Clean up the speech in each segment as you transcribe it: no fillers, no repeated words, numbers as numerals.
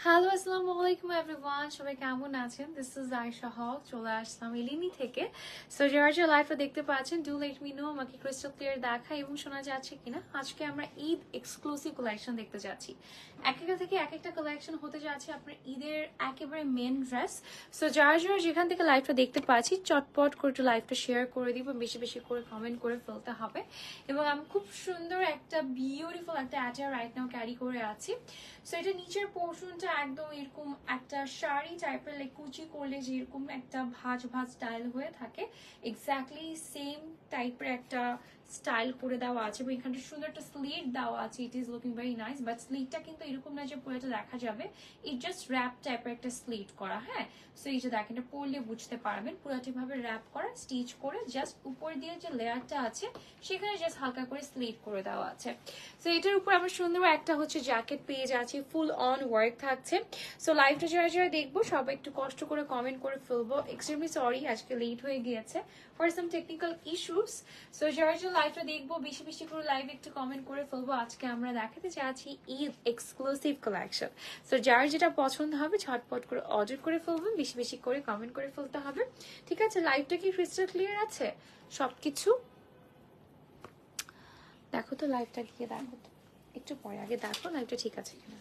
Hello আসসালামু আলাইকুম everyone, সবাই কেমন আছেন? দিস ইজ আয়েশা হক, চলে আসলাম এলিনি থেকে। সো যারা যারা লাইভটা দেখতে পাচ্ছেন, ডু লেট মি নো আমাকে ক্রিস্টাল ক্লিয়ার দেখা এবং শোনা যাচ্ছে কিনা। আজকে আমরা ঈদ এক্সক্লুসিভ কালেকশন দেখতে যাচ্ছি। এক একটা থেকে এক একটা কালেকশন হতে যাচ্ছে আপনার ঈদের একেবারে মেন ড্রেস। সো যারা যারা যেখান থেকে লাইভটা দেখতে পাচ্ছি, চটপট করে একটু লাইভটা শেয়ার করে দিব, বেশি বেশি করে কমেন্ট করে ফেলতে হবে। এবং আমি খুব সুন্দর একটা বিউটিফুল একটা অ্যাটায়ার রাইট নাও ক্যারি করে আছি। সো এটা নিচের পোর্শনটা একদম এরকম একটা শাড়ি টাইপের, লাইক কুচি করলে যেরকম একটা ভাঁজ ভাঁজ স্টাইল হয়ে থাকে, এক্স্যাক্টলি সেম টাইপের একটা স্টাইল করে দেওয়া আছে। এবং এখানটা সুন্দর একটা স্লিট দেওয়া আছে। It is looking very nice, but স্লিটটা কিন্তু এরকম না যে পুরোটা দেখা যাবে, ইট জাস্ট র্যাপ টাইপের একটা স্লিট করা। হ্যাঁ, সো এই যে দেখেন, এটা পরলে বুঝতে পারবেন পুরোটি ভাবে র্যাপ করা, স্টিচ করে জাস্ট উপর দিয়ে যে লেয়ারটা আছে সেখানে জাস্ট হালকা করে স্লিট করে দেওয়া আছে। সো এটার উপর আমরা সুন্দর একটা হচ্ছে জ্যাকেট পেয়ে যাচ্ছি, ফুল অন ওয়ার্ক থাকছে। সো লাইভটা যারা যারা দেখবো সবাই একটু কষ্ট করে কমেন্ট করে ফেলবো। এক্সট্রিমলি সরি, আজকে লেট হয়ে গিয়েছে for some technical issues. So যারা যারা লাইভটা দেখবো বেশি বেশি করে লাইভ একটু কমেন্ট করে ফেলবো। আজকে আমরা দেখাতে চাচ্ছি ঈদ এক্সক্লুসিভ কালেকশন। সো যার যেটা পছন্দ হবে ঝটপট করে অর্ডার করে ফেলবেন, বেশি বেশি করে কমেন্ট করে ফেলতে হবে। ঠিক আছে, লাইভটা কি ক্রিস্টাল ক্লিয়ার আছে সবকিছু? দেখো তো লাইভটা গিয়ে দেখো তো, একটু পরে, আগে দেখো লাইভটা ঠিক আছে কিনা।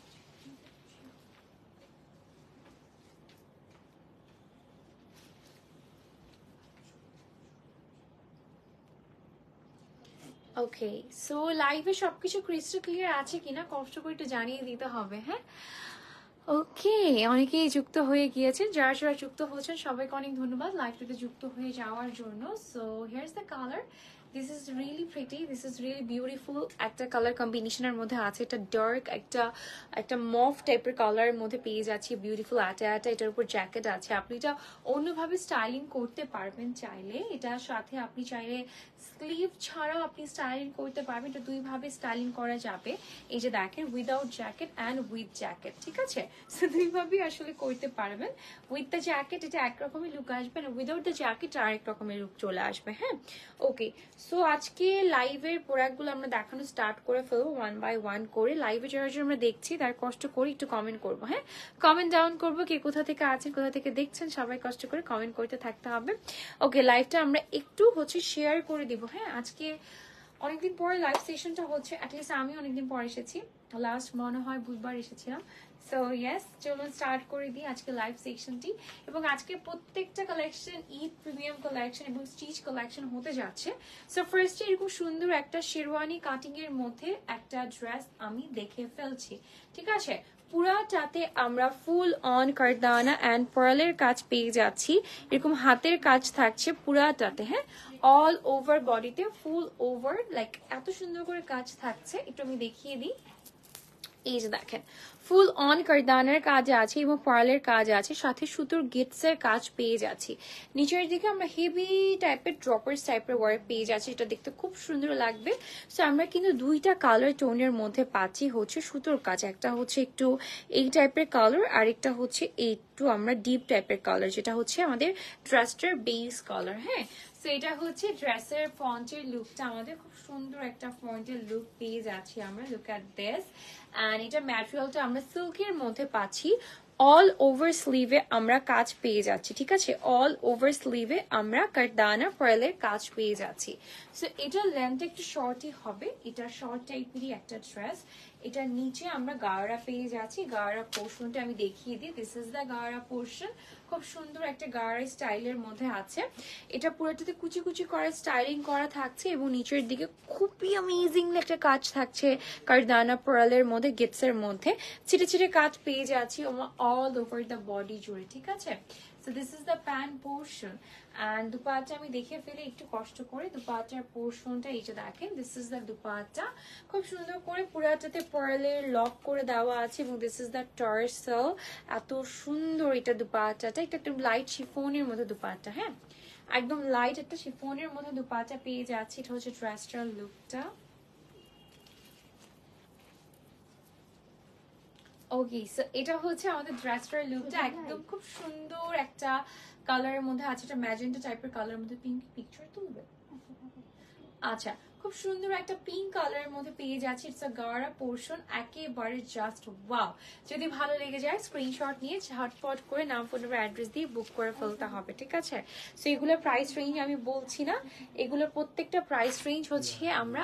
ওকে, সো লাইভে সবকিছু ক্রিস্টাল ক্লিয়ার আছে কিনা কষ্ট করে একটু জানিয়ে দিতে হবে। হ্যাঁ, ওকে, অনেকেই যুক্ত হয়ে গিয়েছেন। যারা যারা যুক্ত হচ্ছেন সবাইকে অনেক ধন্যবাদ লাইভটাতে যুক্ত হয়ে যাওয়ার জন্য। So here's the colour, this is really pretty, this is really beautiful একটা কালার কম্বিনেশনের মধ্যে আছে। এটা ডার্ক একটা একটা মফ টাইপের কালারের মধ্যে পেয়ে যাচ্ছি, বিউটিফুল আটা। এটার উপর জ্যাকেট আছে, আপনি এটা অন্যভাবে স্টাইলিং করতে পারবেন চাইলে। এটার সাথে আপনি চাইলে স্লিভ ছাড়াও আপনি স্টাইলিং করতে পারবেন, এটা দুইভাবে স্টাইলিং করা যাবে। এই যে দেখেন, without jacket and with jacket, ঠিক আছে? সো দুইভাবেই আসলে করতে পারবেন। উইথ দ্য জ্যাকেট এটা একরকমের লুক আসবে, না উইদাউট দ্য জ্যাকেট আরেক রকমের লুক চলে আসবে। হ্যাঁ, ওকে। সো আজকে লাইভের প্রোডাক্টগুলো আমরা দেখানো স্টার্ট করে ফেলবো ওয়ান বাই ওয়ান করে। লাইভে যারা যারা আমরা দেখছি তার কষ্ট করে একটু কমেন্ট করবো। হ্যাঁ, কমেন্ট ডাউন করবো, কে কোথা থেকে আছেন, কোথা থেকে দেখছেন, সবাই কষ্ট করে কমেন্ট করতে থাকতে হবে। ওকে, লাইভটা আমরা একটু হচ্ছে শেয়ার করে দিব। হ্যাঁ, আজকে অনেকদিন পরে লাইভ সেশনটা হচ্ছে, অ্যাটলিস্ট আমি অনেকদিন পর এসেছি, লাস্ট মনে হয় বুধবার এসেছিলাম। সো ইয়েস, চলুন স্টার্ট করে দিই আজকে লাইভ সেকশনটি। এবং আজকে প্রত্যেকটা কালেকশন ঈদ প্রিমিয়াম কালেকশন এবং স্টিচ কালেকশন হতে যাচ্ছে। সো ফার্স্টে এরকম সুন্দর একটা শেরওয়ানি কাটিং এর মধ্যে একটা ড্রেস আমি দেখে ফেলছি, ঠিক আছে? পুরাটাতে আমরা ফুল অন কারদানা অ্যান্ড পার্লের কাজ পেয়ে যাচ্ছি, এরকম হাতের কাজ থাকছে পুরাটাতে। হ্যাঁ, অল ওভার বডিতে ফুল ওভার লাইক এত সুন্দর করে কাজ থাকছে। একটু আমি দেখিয়ে দিই, এই যে দেখেন, ফুল অন কারদানের কাজ আছে এবং পার্লের কাজ আছে, সাথে সুতোর গিটসের কাজ পেয়ে যাচ্ছি। নিচের দিকে আমরা হেভি টাইপের ড্রপার্স টাইপের ওয়ার্ক পেয়ে যাচ্ছি, এটা দেখতে খুব সুন্দর লাগবে। সো আমরা কিন্তু দুইটা কালার টোনের মধ্যে পাচ্ছি হচ্ছে সুতোর কাজ, একটা হচ্ছে একটু এই টাইপের কালার, আরেকটা হচ্ছে একটু আমরা ডিপ টাইপের কালার, যেটা হচ্ছে আমাদের ড্রেসটার বেস কালার। হ্যাঁ, সো এটা হচ্ছে ড্রেসের ফ্রন্টের লুকটা, আমাদের খুব সুন্দর একটা ফ্রন্টের লুক পেয়ে যাচ্ছি আমরা। Look at this. অ্যান্ড এটা ম্যাটেরিয়ালটা আমরা সিল্কের মধ্যে পাচ্ছি। অল ওভার স্লিভে আমরা কাজ পেয়ে যাচ্ছি, ঠিক আছে? অল ওভার স্লিভে আমরা কারদানা পার্লের কাজ পেয়ে যাচ্ছি। সো এটার লেন্থ একটু শর্টই হবে, এটা শর্ট টাইপেরই একটা ড্রেস। এটার নিচে আমরা গাড়া পেয়ে যাচ্ছি, গাড়া পোর্শনটা আমি দেখিয়ে দিই। দিস ইজ দ্য গাড়া পোর্শন, খুব সুন্দর একটা গাড়া স্টাইলের মধ্যে আছে। এটা পুরোটাতে কুচি কুচি করে স্টাইলিং করা থাকছে এবং নিচের দিকে খুবই অ্যামেজিং একটা কাজ থাকছে কারদানা পার্লের মধ্যে, গিটসের মধ্যে ছিটে ছিটে কাজ পেয়ে যাচ্ছি অল ওভার দ্য বডি জুড়ে, ঠিক আছে? So this is the pant portion. And dupatta আমি দেখে ফেলে একটু কষ্ট করে, দুপাট্টার পোর্শনটা এই যে দেখেন, দিস ইজ দ্য দুপাট্টা, খুব সুন্দর করে পুরাটাতে পার্লের লক করে দেওয়া আছে এবং দিস ইজ দ্য টার্সেল। এত সুন্দর এটা দুপাট্টাটা, এটা একটু লাইট শিফনের মধ্যে দুপাট্টা। হ্যাঁ, একদম লাইট একটা শিফনের মধ্যে দুপাট্টা পেয়ে যাচ্ছি। এটা হচ্ছে ড্রেসটার লুকটা। ওকে, সো এটা হচ্ছে আমাদের ড্রেসটার লুকটা, একদম খুব সুন্দর একটা কালারের মধ্যে আছে, এটা ম্যাজেন্টা টাইপের কালারের মধ্যে। পিঙ্ক পিকচার তুলবে? আচ্ছা, খুব সুন্দর একটা পিঙ্ক কালারের মধ্যে পেয়ে যাচ্ছে। ইটস আ গারা পোর্শন, একেবারে জাস্ট ওয়াও। যদি ভালো লেগে যায় স্ক্রিনশট নিয়ে ঝটপট করে নাম, ফোন নাম্বার, অ্যাড্রেস দিয়ে বুক করে ফেলতে হবে, ঠিক আছে? সো এগুলোর প্রাইস রেঞ্জ আমি বলছি না, এগুলোর প্রত্যেকটা প্রাইস রেঞ্জ হচ্ছে আমরা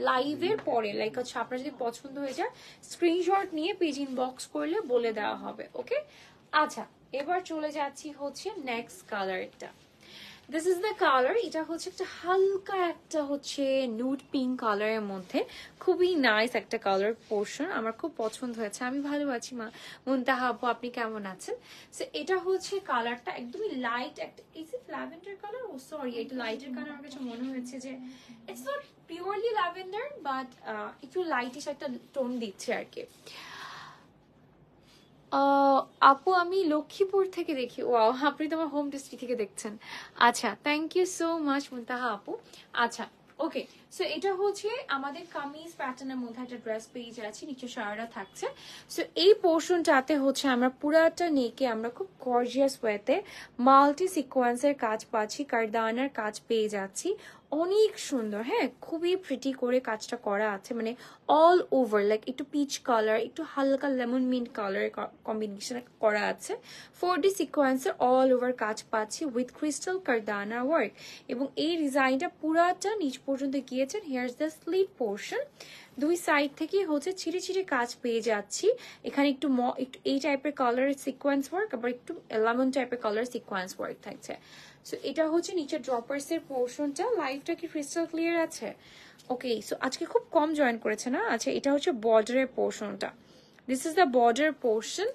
লাইভের পরে, লাইক হচ্ছে আপনার যদি পছন্দ হয়ে যায় স্ক্রিনশট নিয়ে পেজ ইনবক্স করলে বলে দেওয়া হবে, ওকে? আচ্ছা, এবার চলে যাচ্ছি হচ্ছে নেক্সট কালারটা। দিস ইজ দ্য কালার, এটা হচ্ছে একটা হালকা একটা হচ্ছে নুড পিঙ্ক কালারের মধ্যে, খুবই নাইস একটা কালার পোর্শন, আমার খুব পছন্দ হয়েছে। আমি ভালো আছি মা, মুনতাহা আপু আপনি কেমন আছেন? সো এটা হচ্ছে কালারটা একদমই লাইট একটা, is it lavender colour? Oh sorry, এটা লাইটের কালার আমার কাছে মনে হয়েছে যে it's not purely lavender, but একটু লাইটিশ একটা টোন দিচ্ছে আর কি। আপু আমি লক্ষ্মীপুর থেকে দেখি। ওয়াও, আপনি তো আমার হোম ডিস্ট্রিক্ট থেকে দেখছেন। আচ্ছা, থ্যাংক ইউ সো মাচ মুনতাহা আপু। আচ্ছা, ওকে। সো এটা হচ্ছে আমাদের কামিজ প্যাটার্নের মধ্যে একটা ড্রেস পেয়ে যাচ্ছি, নিচে সারারা থাকছে। সো এই পোর্শনটাতে হচ্ছে আমরা পুরাটা নেকে আমরা খুব গর্জিয়াস ওয়েতে মাল্টি সিকোয়েন্সের কাজ পাচ্ছি, কারদানার কাজ পেয়ে যাচ্ছি, অনেক সুন্দর। হ্যাঁ, খুবই প্রিটি করে কাজটা করা আছে, মানে অল ওভার লাইক একটু পিচ কালার, একটু হালকা লেমন মিন্ট কালার কম্বিনেশন করা আছে। 4D সিকোয়েন্সের অল ওভার কাজ পাচ্ছি উইথ ক্রিস্টাল কারদানা ওয়ার্ক, এবং এই ডিজাইনটা পুরাটা নিচ পর্যন্ত গিয়েছেন। হিয়ার্স দ্য স্লিভ পোর্শন, দুই সাইড থেকে হচ্ছে ছিঁড়ে ছিঁড়ে কাজ পেয়ে যাচ্ছি। এখানে একটু একটু এই টাইপের কালারের সিকোয়েন্স ওয়ার্ক, আবার একটু লেমন টাইপের কালার সিকোয়েন্স ওয়ার্ক থাকছে। সো এটা হচ্ছে নিচের ড্রপার্স এর পোর্শনটা। লাইভটা কি ক্রিস্টাল ক্লিয়ার আছে? ওকে, সো আজকে খুব কম জয়েন করেছে না? আচ্ছা, এটা হচ্ছে বর্ডারের পোর্শনটা, this is the border portion.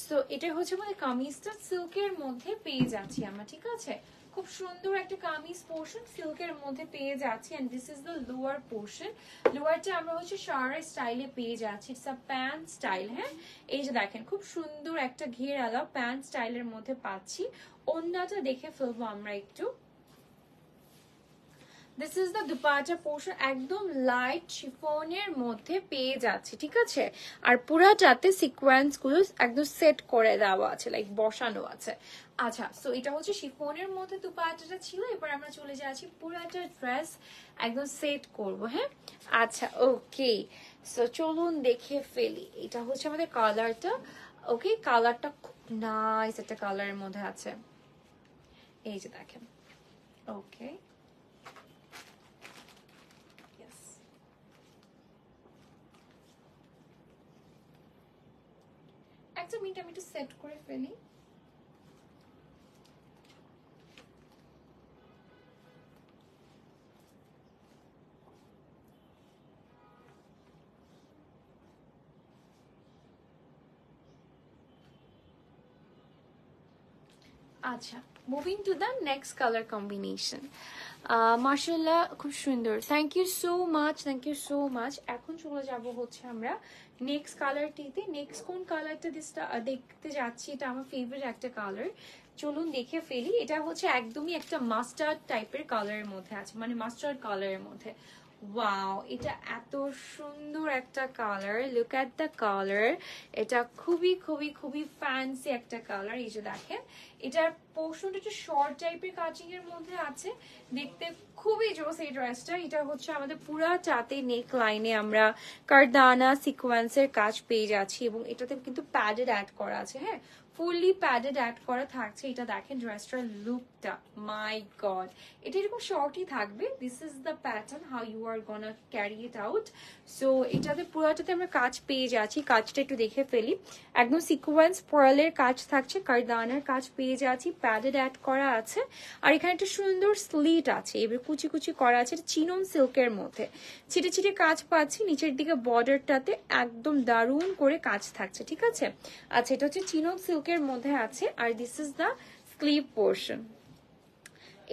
So এটা হচ্ছে মানে কামিজটা সিল্কের মধ্যে পেয়ে যাচ্ছি আমরা, ঠিক আছে? খুব সুন্দর একটা কামিজ পোর্শন সিল্কের মধ্যে পেয়ে যাচ্ছি। And this is the lower portion, লোয়ারটা আমরা হচ্ছে সারা স্টাইলে পেয়ে যাচ্ছি। It's a pant style. হ্যাঁ, এই যে দেখেন খুব সুন্দর একটা ঘেরালা প্যান্ট স্টাইলের মধ্যে পাচ্ছি। ওন্নাটা দেখে ফেলবো আমরা একটু। This is the dupatta portion, একদম লাইট শিফনের মধ্যে পেয়ে যাচ্ছে, ঠিক আছে? আর পুরাটাতে সিকোয়েন্স গুলো একদম সেট করে দেওয়া আছে, লাইক বসানো আছে। আচ্ছা, সো এটা হচ্ছে শিফনের মধ্যে দুপাট্টাটা ছিল। এবার আমরা চলে যাচ্ছি পুরাটা ড্রেস একদম সেট করব। হ্যাঁ, আচ্ছা, ওকে। সো চলুন দেখে ফেলি। এটা হচ্ছে আমাদের কালারটা। ওকে, কালারটা খুব নাইস একটা কালারের মধ্যে আছে, এই যে দেখেন। ওকে, একটা মিনিট আমি একটু সেট করে ফেলি। আচ্ছা, moving to the next colour combination. মার্শাল্লাহ, খুব সুন্দর, thank you so much, thank you so much. এখন চলে যাব হচ্ছে আমরা নেক্সট কালারটিতে। নেক্সট কোন কালারটা দেখতে যাচ্ছি, এটা আমার ফেভারিট একটা কালার, চলুন দেখে ফেলি। এটা হচ্ছে একদমই একটা মাস্টার্ড টাইপের কালারের মধ্যে আছে, মানে মাস্টার্ড কালারের মধ্যে। ওয়াও, এটা এত সুন্দর একটা colour, look at the colour. এটা খুবই খুবই খুবই ফ্যান্সি একটা কালার। এই যে দেখেন, এটার পোর্শনটা একটু শর্ট টাইপের কাটিং এর মধ্যে আছে, দেখতে খুবই জোস এই ড্রেসটা। এটা হচ্ছে আমাদের পুরা চাতে নেক লাইনে আমরা কারদানা সিকোয়েন্সের কাজ পেয়ে যাচ্ছি, এবং এটাতে কিন্তু প্যাডেড অ্যাড করা আছে। হ্যাঁ, ফুললি প্যাডেড অ্যাড করা থাকছে। এটা দেখেন ড্রেসটার লুকটা, মাই গড, এটা এরকম শর্টই থাকবে। This is the pattern, how you are gonna carry it out. So এটাতে পুরোটাতে আমরা কাজ পেয়ে যাচ্ছি, কাজটা একটু দেখে ফেলি। একদম সিকোয়েন্স পার্লের কাজ থাকছে, কারদানার কাজ পেয়ে যাচ্ছি, প্যাডেড অ্যাড করা আছে। আর এখানে একটা সুন্দর স্লিট আছে, এবার কুচি কুচি করা আছে, চিনন সিল্কের মধ্যে ছিটে ছিটে কাজ পাচ্ছি। নিচের দিকে বর্ডারটাতে একদম দারুণ করে কাজ থাকছে, ঠিক আছে? আচ্ছা, এটা হচ্ছে চিনন সিল্কের মধ্যে আছে। আর this is the sleeve portion,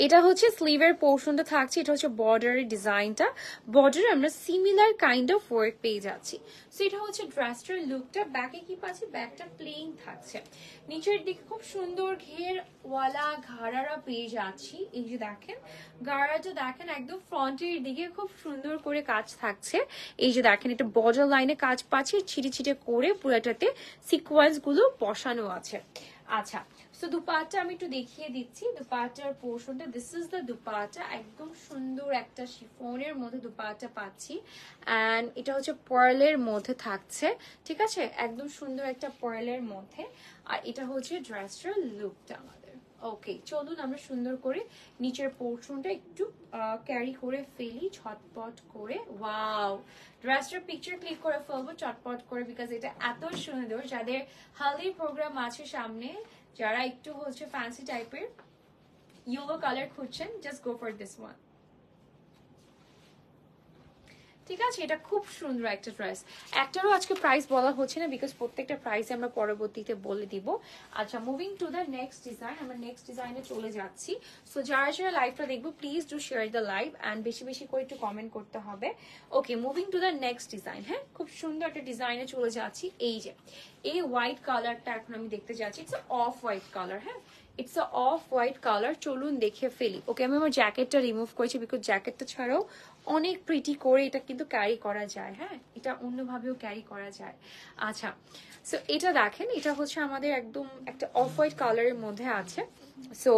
এটা হচ্ছে স্লিভের পোর্শনটা থাকছে। এটা হচ্ছে বর্ডারের ডিজাইনটা, বর্ডারে আমরা সিমিলার কাইন্ড অফ ওয়ার্ক পেয়ে যাচ্ছি। সো এটা হচ্ছে ড্রেসটার লুকটা। ব্যাকে কি পাচ্ছি, ব্যাকটা প্লেন থাকছে, নিচের দিকে খুব সুন্দর ঘেরওয়ালা ঘাড়ারা পেয়ে যাচ্ছি। এই যে দেখেন গাড়াটা, দেখেন একদম ফ্রন্টের দিকে খুব সুন্দর করে কাজ থাকছে। এই যে দেখেন, এটা বর্ডার লাইনে কাজ পাচ্ছি, ছিটে ছিটে করে পুরোটাতে সিকোয়েন্স গুলো বসানো আছে। আচ্ছা, সো দুপাট্টা আমি একটু দেখিয়ে দিচ্ছি। দুপাট্টার পোর্শনটা, দিস ইজ দ্য দুপাট্টা। একদম সুন্দর একটা শিফনের মধ্যে দুপাট্টা পাচ্ছি, অ্যান্ড এটা হচ্ছে পার্লের মধ্যে থাকছে, ঠিক আছে, একদম সুন্দর একটা পার্লের মধ্যে। আর এটা হচ্ছে ড্রেসটার লুকটা আমাদের। ওকে, চলুন আমরা সুন্দর করে নিচের পোর্শনটা একটু ক্যারি করে ফেলি ঝটপট করে। ওয়াও, ড্রেসটার পিকচার ক্লিক করে ফেলবো চটপট করে, বিকজ এটা এত সুন্দর। যাদের হালদির প্রোগ্রাম আছে সামনে, যারা একটু হচ্ছে ফ্যান্সি টাইপের ইয়েলো কালার খুঁজছেন, just go for this one. ঠিক আছে, এটা খুব সুন্দর একটা ড্রেস। একটারও আজকে প্রাইস বলা হচ্ছে না, বিকজ প্রত্যেকটা প্রাইস আমরা পরবর্তীতে বলে দিব। আচ্ছা, moving to the next design, আমরা নেক্সট ডিজাইনে চলে যাচ্ছি। সো যারা যারা লাইভটা দেখবো, please do share the live and বেশি বেশি করে একটু কমেন্ট করতে হবে। Okay, moving to the next design. হ্যাঁ, খুব সুন্দর একটা ডিজাইনে চলে যাচ্ছি। এই যে এই হোয়াইট কালারটা এখন আমি দেখতে যাচ্ছি, ইটস অফ হোয়াইট কালার। হ্যাঁ, it's a off white colour. চলুন দেখে ফেলি। ওকে, আমি আমার জ্যাকেটটা রিমুভ করেছি, বিকজ জ্যাকেটটা ছাড়াও অনেক প্রিটি করে এটা কিন্তু ক্যারি করা যায়। হ্যাঁ, এটা অন্যভাবেও ক্যারি করা যায়। আচ্ছা, সো এটা দেখেন, এটা হচ্ছে আমাদের একদম একটা অফ হোয়াইট কালারের মধ্যে আছে। সো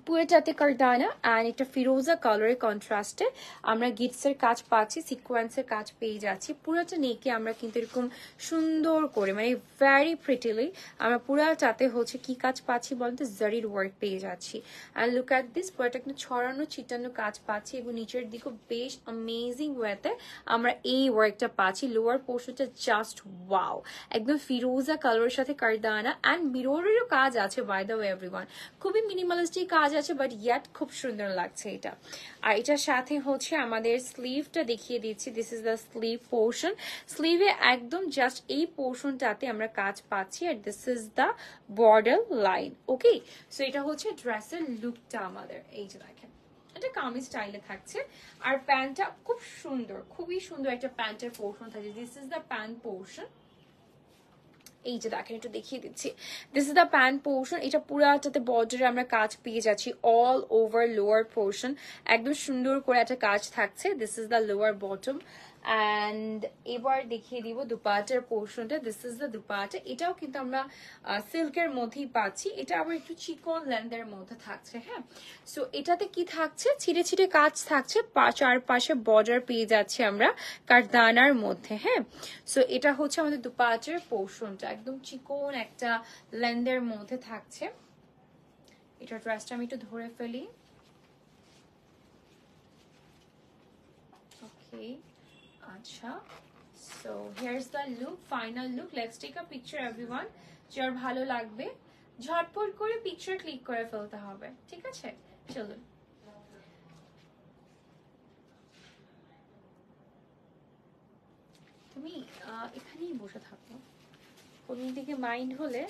পুরোটাতে কারদানা অ্যান্ড এটা ফিরোজা কালারের কন্ট্রাস্টে আমরা গিটসের কাজ পাচ্ছি, সিকোয়েন্সের কাজ পেয়ে যাচ্ছি। পুরোটা নেকে আমরা কিন্তু এরকম সুন্দর করে, মানে ভ্যারি প্রিটিলি আমরা পুরোটাতে হচ্ছে কি কাজ পাচ্ছি বলতে, জারির ওয়ার্ক পেয়ে যাচ্ছি। অ্যান্ড লুক অ্যাট দিস, পুরোটা কিন্তু ছড়ানো ছিটানো কাজ পাচ্ছি, এবং নিচের দিকেও বেশ অ্যামেজিং ওয়েতে আমরা এই ওয়ার্কটা পাচ্ছি। লোয়ার পোর্শনটা জাস্ট ওয়াও, একদম ফিরোজা কালারের সাথে কারদানা অ্যান্ড মিররেরও কাজ আছে, বাই দ্য ওয়ে এভরিওয়ান। খুবই মিনিমালিস্টিক কাজ আছে, বাট ইয়াট খুব সুন্দর লাগছে এটা। আর এটার সাথে হচ্ছে আমাদের স্লিভটা দেখিয়ে দিচ্ছি। This is the sleeve portion. স্লিভে একদম জাস্ট এই পোর্শনটাতে আমরা কাজ পাচ্ছি, আর this is the border line. Okay, so এটা হচ্ছে ড্রেসের লুকটা আমাদের। এই যে দেখেন, এটা কামিজ স্টাইলে থাকছে। আর প্যান্টটা খুব সুন্দর, খুবই সুন্দর একটা প্যান্টের পোর্শন থাকছে। This is the pant portion. এই যে দেখেন, একটু দেখিয়ে দিচ্ছি, this is the pant portion. এটা পুরাটাতে বর্ডারে আমরা কাজ পেয়ে যাচ্ছি, অল ওভার লোয়ার পোর্শন একদম সুন্দর করে একটা কাজ থাকছে। This is the lower bottom. And এবার দেখিয়ে দিব দুপাটার পোর্শনটা। This is the dupatta. এটাও কিন্তু আমরা সিল্কের মধ্যেই পাচ্ছি, এটা আবার একটু চিকন লেন্থের মধ্যে থাকছে। হ্যাঁ, সো এটাতে কি থাকছে, ছিটে ছিটে কাজ থাকছে, চারপাশে বর্ডার পেয়ে যাচ্ছে আমরা কারদানার মধ্যে। হ্যাঁ, সো এটা হচ্ছে আমাদের দুপাটার পোর্শনটা, একদম চিকন একটা লেন্থের মধ্যে থাকছে। এটা ড্রেসটা আমি একটু ধরে ফেলি। ওকে, আচ্ছা, so here's the look, final look. Let's take a picture everyone. যার ভালো লাগবে ঝটপট করে পিকচার ক্লিক করে ফেলতে হবে, ঠিক আছে? চলুন। তুমি এখানেই বসে থাকো, কোন দিকে মাইন্ড হলে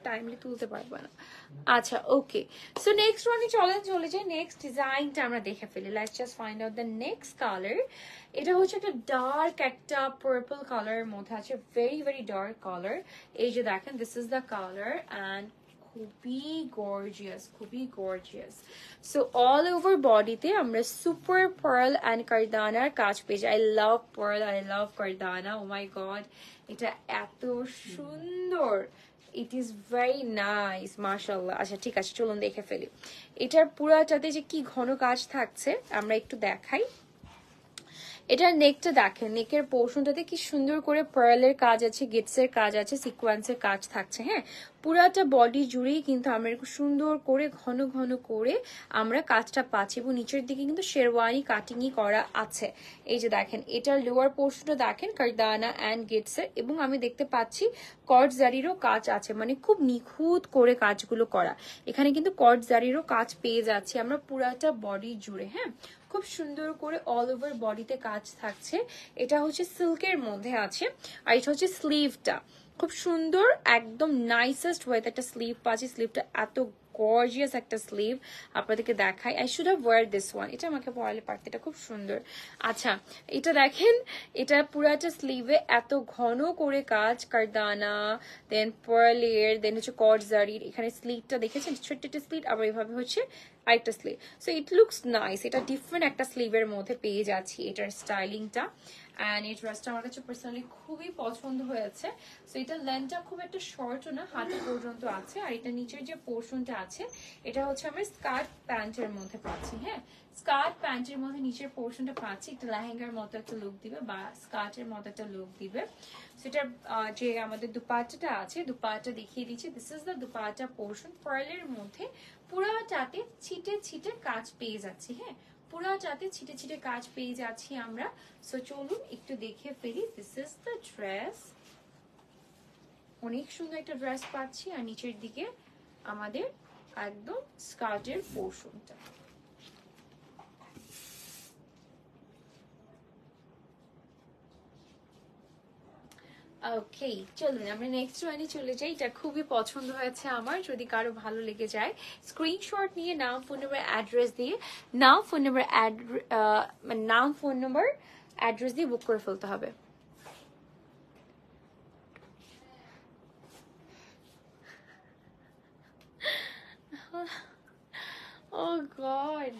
টাইমলি তুলতে পারবে না। আচ্ছা, ওকে, সো নেক্সট ওয়ানে চলে যাই। নেক্সট ডিজাইনটা আমরা দেখে ফেলি। Let's just find out the next colour. এটা হচ্ছে একটা ডার্ক একটা পার্পল কালারের মধ্যে আছে, ভেরি ভেরি ডার্ক কালার। এই যে দেখেন, this is the colour and খুবই গর্জিয়াস, খুবই গর্জিয়াস। সো অল ওভার বডিতে আমরা সুপার পার্ল অ্যান্ড কারদানার কাজ পেয়েছি। I love pearl, I love কারদানা, ও মাই গড, এটা এত সুন্দর। ইট ইজ ভেরি নাইস, মাশাআল্লাহ। আচ্ছা, ঠিক আছে, চলুন দেখে ফেলি। এটার পুরাটাতে যে কি ঘন কাজ থাকছে আমরা একটু দেখাই। এটার নেকটা দেখেন, নেকের পোর্শনটাতে কি সুন্দর করে পার্লের কাজ আছে, গিটসের কাজ আছে, সিকোয়েন্সের কাজ থাকছে। হ্যাঁ, পুরাটা বডি জুড়েই কিন্তু আমরা একটু সুন্দর করে ঘন ঘন করে আমরা কাজটা পাচ্ছি, এবং নিচের দিকে কিন্তু শেরওয়ানি কাটিংই করা আছে। এই যে দেখেন, এটার লোয়ার পোর্শনটা দেখেন কারদানা অ্যান্ড গিটসের, এবং আমি দেখতে পাচ্ছি কট জারিরও কাজ আছে, মানে খুব নিখুঁত করে কাজগুলো করা। এখানে কিন্তু কট জারিরও কাজ পেয়ে যাচ্ছি আমরা পুরাটা বডি জুড়ে। হ্যাঁ, খুব সুন্দর করে অল ওভার বডিতে কাজ থাকছে। এটা হচ্ছে সিল্কের মধ্যে আছে, আর এটা হচ্ছে স্লিভটা, খুব সুন্দর একদম নাইসেস্ট ওয়েতে একটা স্লিভ পাচ্ছি। স্লিভটা এত গর্জিয়াস একটা স্লিভ, আপনাদেরকে দেখাই। I should have wore this one, এটা আমাকে পরালে পারতে, এটা খুব সুন্দর। আচ্ছা, এটা দেখেন, এটা পুরাটা স্লিভে এত ঘন করে কাজ, কারদানা, দেন পার্লের, দেন হচ্ছে কট জারির। এখানে স্লিভটা দেখেছেন, ছোট্ট একটা স্লিভ, আবার এইভাবে হচ্ছে আরেকটা sleeve. So it looks nice. এটা ডিফারেন্ট একটা স্লিভের মধ্যে পেয়ে যাচ্ছি এটার স্টাইলিংটা। অ্যান্ড এই ড্রেসটা আমার কাছে পার্সোনালি খুবই পছন্দ হয়েছে। সো এটা লেন্থটা খুব একটা শর্টও না, হাঁটু পর্যন্ত আছে। আর এটা নিচের যে পোর্শনটা আছে এটা হচ্ছে আমরা স্কার্ট প্যান্টের মধ্যে পাচ্ছি। হ্যাঁ, স্কার্ট প্যান্টের মধ্যে নিচের পোর্শনটা পাচ্ছি, একটা লেহেঙ্গার মতো একটা লুক দিবে বা স্কার্টের মতো একটা লুক দিবে। সেটা যে আমাদের দুপাট্টাটা আছে, দুপাট্টা দেখিয়ে দিচ্ছি। This is the dupatta portion. পার্লের মধ্যে পুরাটাতে ছিটে ছিটে কাজ পেয়ে যাচ্ছি। হ্যাঁ, পুরাটাতে ছিটে ছিটে কাজ পেয়ে যাচ্ছি আমরা। সো চলুন একটু দেখে ফেলি। This is the dress. অনেক সুন্দর একটা ড্রেস পাচ্ছি। আর নিচের দিকে আমাদের একদম স্কার্টের পোর্শনটা। ওকে, চলুন আমরা নেক্সট ওয়ানে চলে যাই। এটা খুবই পছন্দ হয়েছে আমার। যদি কারো ভালো লেগে যায় স্ক্রিনশট নিয়ে নাম, ফোন নাম্বার, অ্যাড্রেস দিয়ে নাম, ফোন নাম্বার, অ্যাড্রেস দিয়ে বুক করে ফেলতে হবে। ও গড,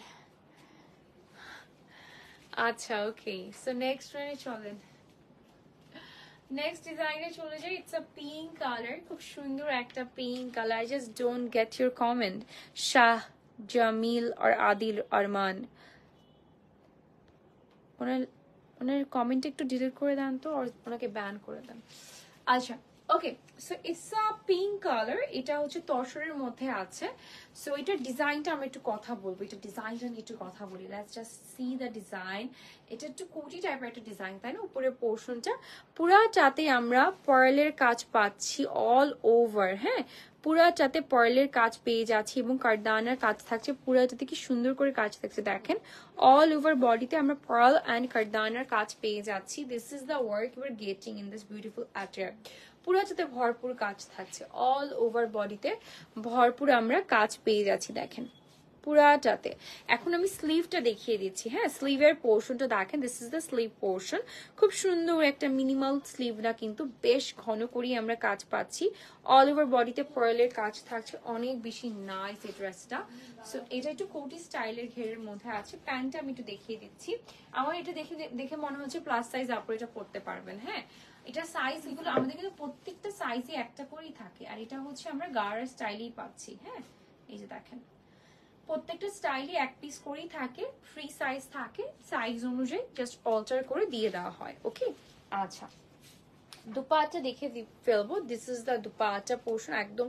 আচ্ছা ওকে। সো নেক্সট ওয়ানে চলেন, নেক্সট ডিজাইনে চলে যাই। ইটস আ পিঙ্ক কালার, খুব সুন্দর একটা pink colour. I just don't get your comment. Shah Jamil আর আদিল আরমান, ওনার কমেন্ট একটু ডিলিট করে দেন তো, আর ওনাকে ব্যান করে দেন। আচ্ছা okay, so it's a pink colour. এটা হচ্ছে তসরের মধ্যে আছে। সো এটার ডিজাইনটা আমরা একটু কথা বলবো, এটা ডিজাইনটা নিয়ে একটু কথা বলি। Let's just see the design. এটা একটু কোটি টাইপের একটা ডিজাইন, তাই না? উপরের পোর্শনটা পুরাটাতে আমরা পার্লের কাজ পাচ্ছি অল ওভার। হ্যাঁ, পুরাটাতে পার্লের কাজ পেয়ে যাচ্ছি এবং কারদানার কাজ থাকছে। পুরাটাতে কি সুন্দর করে কাজ থাকছে দেখেন। অল ওভার বডিতে আমরা পার্ল অ্যান্ড কারদানার কাজ পেয়ে যাচ্ছি। This is the work you are getting in this beautiful attire. পুরাটাতে ভরপুর কাজ থাকছে, অল ওভার বডিতে ভরপুর আমরা কাজ পেয়ে যাচ্ছি দেখেন পুরাটাতে। এখন আমি স্লিভটা দেখিয়ে দিচ্ছি। হ্যাঁ, স্লিভের পোর্শনটা দেখেন। This is the sleeve portion. খুব সুন্দর একটা মিনিমাল স্লিভ না, কিন্তু বেশ ঘন করেই আমরা কাজ পাচ্ছি। অল ওভার বডিতে পার্লের কাজ থাকছে, অনেক বেশি নাইস এই ড্রেসটা। সো এটা একটু কোটি স্টাইলের ঘেরের মধ্যে আছে। প্যান্টটা আমি একটু দেখিয়ে দিচ্ছি। আমার এটা দেখে মনে হচ্ছে প্লাস সাইজ আপনারা এটা পড়তে পারবেন। হ্যাঁ, এটা সাইজ এগুলো আমাদের কিন্তু প্রত্যেকটা সাইজই একটা করেই থাকে। আর এটা হচ্ছে আমরা গাড়ার স্টাইলেই পাচ্ছি। হ্যাঁ, এই যে দেখেন প্রত্যেকটা স্টাইলই এক পিস করেই থাকে, ফ্রি সাইজ থাকে, সাইজ অনুযায়ী জাস্ট অল্টার করে দিয়ে দেওয়া হয়। ওকে, আচ্ছা দুপাট্টা দেখে ফেলবো। This is the dupatta portion. একদম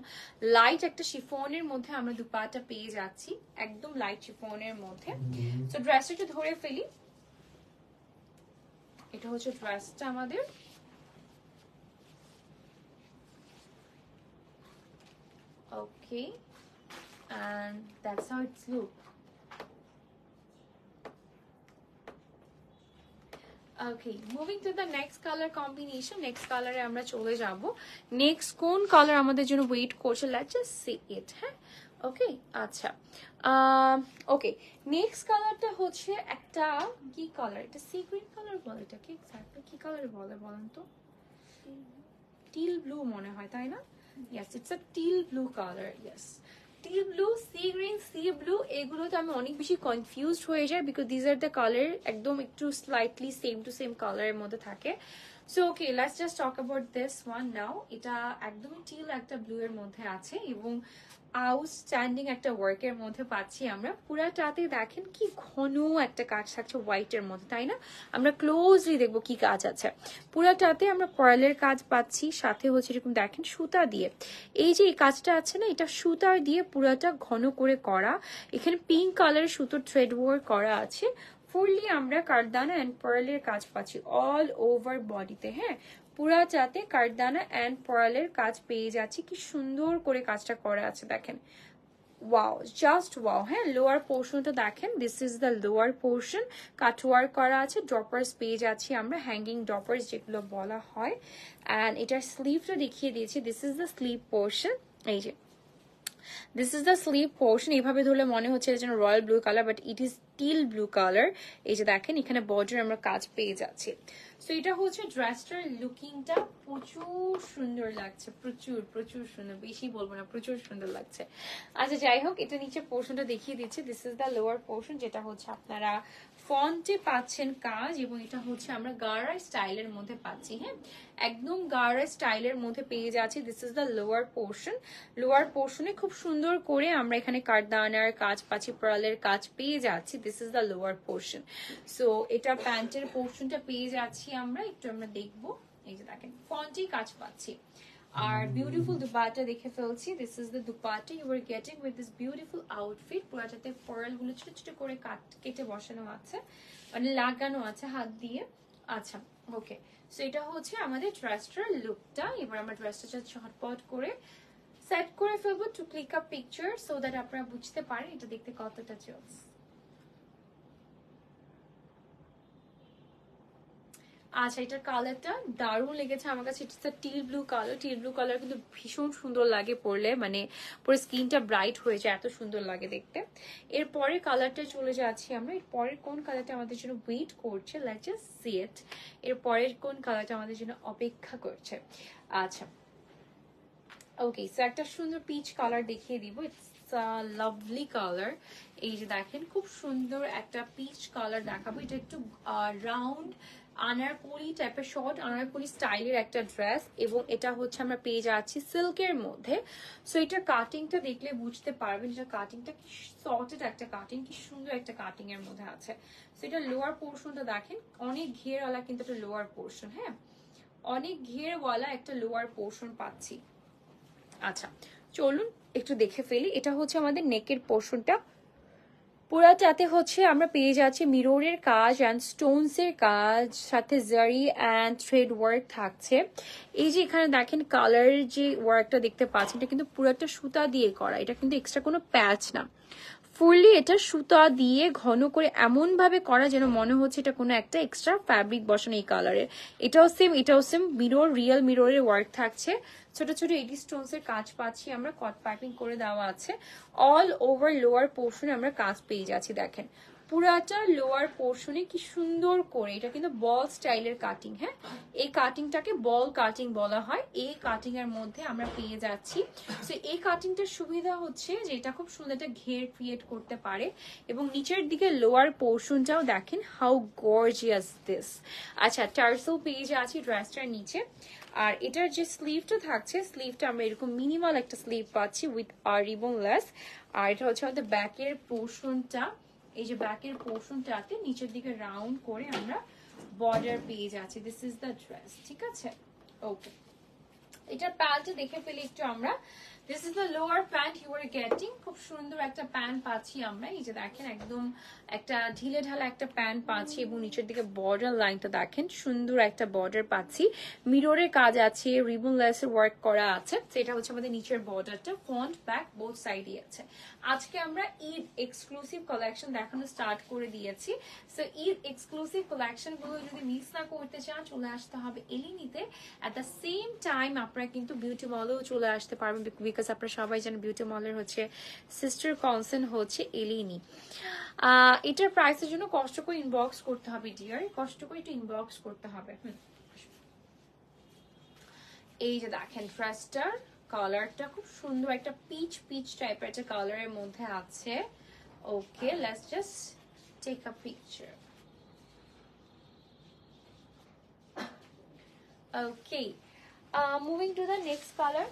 লাইট একটা শিফনের মধ্যে আমরা দুপাট্টা পেয়ে যাচ্ছি, একদম লাইট শিফনের মধ্যে। তো ড্রেসটা একটু ধরে ফেলি। এটা হচ্ছে ড্রেসটা আমাদের। Okay, and that's how it's look. Okay, moving to the next color combination. Next color এ আমরা চলে যাব। নেক্সট কোন কালার আমাদের জন্য ওয়েট করছে, লেটস জাস্ট সি ইট। হ্যাঁ, ওকে, আচ্ছা ওকে, নেক্সট কালারটা হচ্ছে একটা কি কালার, এটা সি গ্রিন কালার বলে, এটা কি এক্স্যাক্টলি কি কালার বলে বলেন তো? টিল ব্লু মনে হয়, তাই না? Yes, it's a teal blue colour. Yes, teal blue, sea green, sea blue, এগুলোতে আমি অনেক বেশি কনফিউজড হয়ে যায় because these are the colour একদম একটু স্লাইটলি সেম টু সেম কালারের মধ্যে থাকে। So okay, let's just talk about this one now. এটা একদমই টিল একটা ব্লু এর মধ্যে আছে এবং আউটস্ট্যান্ডিং একটা ওয়ার্কের মধ্যে পাচ্ছি আমরা। পুরাটাতে দেখেন কি ঘন একটা কাজ থাকছে হোয়াইটের মধ্যে, তাই না? আমরা ক্লোজলি দেখবো কি কাজ আছে। পুরাটাতে আমরা পার্লের কাজ পাচ্ছি, সাথে হচ্ছে এরকম দেখেন সুতা দিয়ে। এই যে এই কাজটা আছে না, এটা সুতার দিয়ে পুরাটা ঘন করে করা। এখানে পিঙ্ক কালারের সুতোর থ্রেড ওয়ার্ক করা আছে। ফুললি আমরা কারদানা অ্যান্ড পার্লের কাজ পাচ্ছি অল ওভার বডিতে। হ্যাঁ, পুরাটাতে কারদানা অ্যান্ড পার্লের কাজ পেয়ে যাচ্ছি। কি সুন্দর করে কাজটা করা আছে দেখেন, ওয়াও, জাস্ট ওয়াও। হ্যাঁ, লোয়ার পোর্শনটা দেখেন। This is the lower portion, cutwork করা আছে। ড্রপার্স পেয়ে যাচ্ছি আমরা, হ্যাঙ্গিং ড্রপার্স যেগুলো বলা হয়। অ্যান্ড এটার স্লিভটা দেখিয়ে দিয়েছি। This is the sleeve portion. এই যে this is the sleeve portion. এইভাবে ধরলে মনে হচ্ছে যেন royal blue colour, but it is till blue colour. এই যে দেখেন এখানে বর্ডার আমরা কাজ পেয়ে যাচ্ছি। সো এটা হচ্ছে ড্রেসটার লুকিংটা প্রচুর সুন্দর লাগছে, প্রচুর প্রচুর সুন্দর, বেশি বলবো না, প্রচুর সুন্দর লাগছে। আচ্ছা যাই হোক, এটা নিচে পোর্শনটা দেখিয়ে দিচ্ছি। This is the lower portion, যেটা হচ্ছে আপনারা ফন্টে পাচ্ছেন কাজ, এবং এটা হচ্ছে আমরা গারা স্টাইলের মধ্যে পাচ্ছি। হ্যাঁ, একদম গারা স্টাইলের মধ্যে পেয়ে যাচ্ছি। This is the lower portion. Lower পোর্শনে খুব সুন্দর করে আমরা এখানে কাঠদানার কাজ পাচ্ছি, পার্লের কাজ পেয়ে যাচ্ছি। This is the lower portion. So এটা প্যান্টের পোর্শনটা পেয়ে যাচ্ছি আমরা, একটু আমরা দেখবো। এই যে দেখেন ফন্টেই কাজ পাচ্ছি। আর বিউটিফুল দুপাট্টা দেখে ফেলছি। This is the dupatta you are getting with this beautiful outfit. পুরাটাতে পার্ল গুলো ছোট ছোট করে কেটে বসানো আছে, মানে লাগানো আছে হাত দিয়ে। আচ্ছা ওকে, সো এটা হচ্ছে আমাদের ড্রেসটার লুকটা। এবার আমরা ড্রেসটা ঝটপট করে সেট করে ফেলবো to click up picture, so that আপনারা বুঝতে পারেন এটা দেখতে কতটা জোস। আচ্ছা, এটার কালারটা দারুণ লেগেছে আমার কাছে। It's till blue colour. Till blue colour কিন্তু ভীষণ সুন্দর লাগে পরলে, মানে পুরো স্কিনটা ব্রাইট হয়ে যায়, এত সুন্দর লাগে দেখতে। এরপরে কালারটা চলে যাচ্ছি আমরা। এরপরের কোন কালারটা আমাদের জন্য ওয়েট করছে, লেটস জাস্ট সি ইট। এরপরের কোন কালারটা আমাদের জন্য অপেক্ষা করছে। আচ্ছা ওকে, সো একটা সুন্দর পিচ কালার দেখিয়ে দিব। It's lovely colour. এই যে দেখেন খুব সুন্দর একটা পিচ কালার দেখাবো। এটা একটু রাউন্ড আনারকলি টাইপের, শর্ট আনারকলি স্টাইলের একটা ড্রেস, এবং এটা হচ্ছে আমরা পেয়ে যাচ্ছি সিল্কের মধ্যে। সো এটার কাটিংটা দেখলে বুঝতে পারবেন এটা কাটিংটা কি সর্টেড একটা কাটিং, কি সুন্দর একটা কাটিং এর মধ্যে আছে। সো এটা লোয়ার পোর্শনটা দেখেন, অনেক ঘেরওয়ালা কিন্তু একটা লোয়ার পোর্শন। হ্যাঁ, অনেক ঘেরওয়ালা একটা লোয়ার পোর্শন পাচ্ছি। আচ্ছা চলুন একটু দেখে ফেলি। এটা হচ্ছে আমাদের নেকের পোর্শনটা। পুরাটাতে হচ্ছে আমরা পেয়ে যাচ্ছি মিররের কাজ অ্যান্ড স্টোনস এর কাজ, সাথে জারি অ্যান্ড থ্রেড ওয়ার্ক থাকছে। এই যে এখানে দেখেন কালার যে ওয়ার্কটা দেখতে পাচ্ছেন, এটা কিন্তু পুরাটা সুতা দিয়ে করা, এটা কিন্তু এক্সট্রা কোনো প্যাচ না। ফুললি এটা সুতা দিয়ে ঘন করে এমন ভাবে করা যেন মনে হচ্ছে এটা কোনো একটা এক্সট্রা ফ্যাব্রিক বসানো এই কালারের। এটাও সেম মিরর, রিয়েল মিররের ওয়ার্ক থাকছে। ছোট ছোট এডি স্টোনস এর কাজ পাচ্ছি আমরা, কট পাইপিং করে দেওয়া আছে। অল ওভার লোয়ার পোর্শনে আমরা কাজ পেয়ে যাচ্ছি। দেখেন পুরাটা লোয়ার পোর্শনে কি সুন্দর করে, এটা কিন্তু বল স্টাইলের কাটিং। হ্যাঁ, এই কাটিংটাকে বল কাটিং বলা হয়। এই কাটিং এর মধ্যে আমরা পেয়ে যাচ্ছি। তো এই কাটিংটার সুবিধা হচ্ছে যে এটা খুব সুন্দর একটা ঘের ক্রিয়েট করতে পারে, এবং নিচের দিকে লোয়ার পোর্শনটাও দেখেন হাউ গর্জিয়াস দিস। আচ্ছা, টার্সেল পেয়ে যাচ্ছি ড্রেসটার নিচে। আর এটার যে স্লিভটা থাকছে, স্লিভটা আমরা এরকম মিনিমাল একটা স্লিভ পাচ্ছি উইথ রিবন লেস। আর এটা হচ্ছে আমাদের ব্যাকের পোর্শনটা। এই যে ব্যাকের পোর্শনটাতে নিচের দিকে রাউন্ড করে আমরা বর্ডার পেয়ে যাচ্ছি। দিস ইজ দ্য ড্রেস, ঠিক আছে ওকে। এটার প্যান্টটা দেখে ফেলি একটু আমরা। This is the lower pant you are getting. খুব সুন্দর একটা প্যান্ট পাচ্ছি আমরা। এই যে দেখেন একদম একটা ঢিলে ঢালা একটা প্যান্ট পাচ্ছি, এবং নিচের দিকে বর্ডার লাইনটা দেখেন, সুন্দর একটা বর্ডার পাচ্ছি। মিররের কাজ আছে, রিবন লেসের ওয়ার্ক করা আছে। সেটা হচ্ছে আমাদের নিচের বর্ডারটা, ফ্রন্ট ব্যাক বোথ সাইডই আছে। আজকে আমরা ঈদ এক্সক্লুসিভ কালেকশন দেখানো স্টার্ট করে দিয়েছি। সো ঈদ এক্সক্লুসিভ কালেকশন গুলো যদি মিস না করতে চান, চলে আসতে হবে এলিনিতে। এট দ্য সেম টাইম আপনারা কিন্তু বিউটি মলেও চলে আসতে পারবেন, বিকজ আপনারা সবাই জানেন বিউটি মলের হচ্ছে সিস্টার কনসার্ন হচ্ছে এলিনি। এটার প্রাইসের জন্য কষ্ট করে ইনবক্স করতে হবে ডিয়ার, কষ্ট করে একটু ইনবক্স করতে হবে। এই যে দেখেন ড্রেসটার কালারটা খুব সুন্দর একটা পিচ পিচ টাইপের একটা কালারের মধ্যে আছে। Okay, let's just take a picture. Okay, moving to the next colour.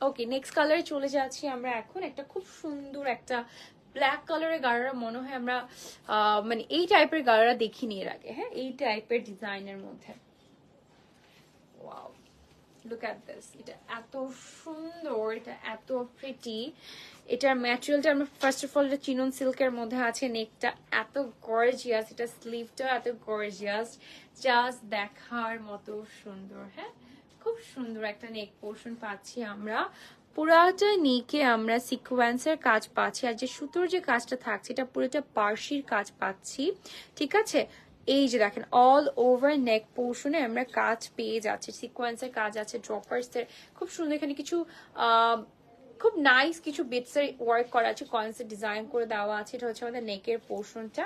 Okay, next কালারে চলে যাচ্ছি আমরা এখন। একটা খুব সুন্দর একটা ব্ল্যাক কালারের গাড়ারা, মনে হয় আমরা মানে এই টাইপের গাড়ারা দেখিনি এর আগে। হ্যাঁ, এই টাইপের ডিজাইনের মধ্যে। Wow, look at this. এটা এত সুন্দর, এটা এত প্রিটি। এটার ম্যাটেরিয়ালটা আমরা ফার্স্ট অফ অল চিনন সিল্কের মধ্যে আছে। নেকটা এত গর্জিয়াস, এটা স্লিভটা এত গর্জিয়াস, জাস্ট দেখার মতো সুন্দর। হ্যাঁ, খুব সুন্দর একটা নেক পোর্শন পাচ্ছি আমরা। পুরাটা নেকে আমরা সিকোয়েন্সের কাজ পাচ্ছি, আর যে সুতোর যে কাজটা থাকছে এটা পুরোটা পার্সির কাজ পাচ্ছি, ঠিক আছে। এই যে দেখেন অল ওভার নেক পোর্শনে আমরা কাজ পেয়ে যাচ্ছি, সিকোয়েন্সের কাজ আছে, ড্রপার্স এর খুব সুন্দর। এখানে কিছু খুব নাইস কিছু বিটস এর ওয়ার্ক করা আছে, কয়েন্সের ডিজাইন করে দেওয়া আছে। এটা হচ্ছে আমাদের নেকের পোর্শনটা।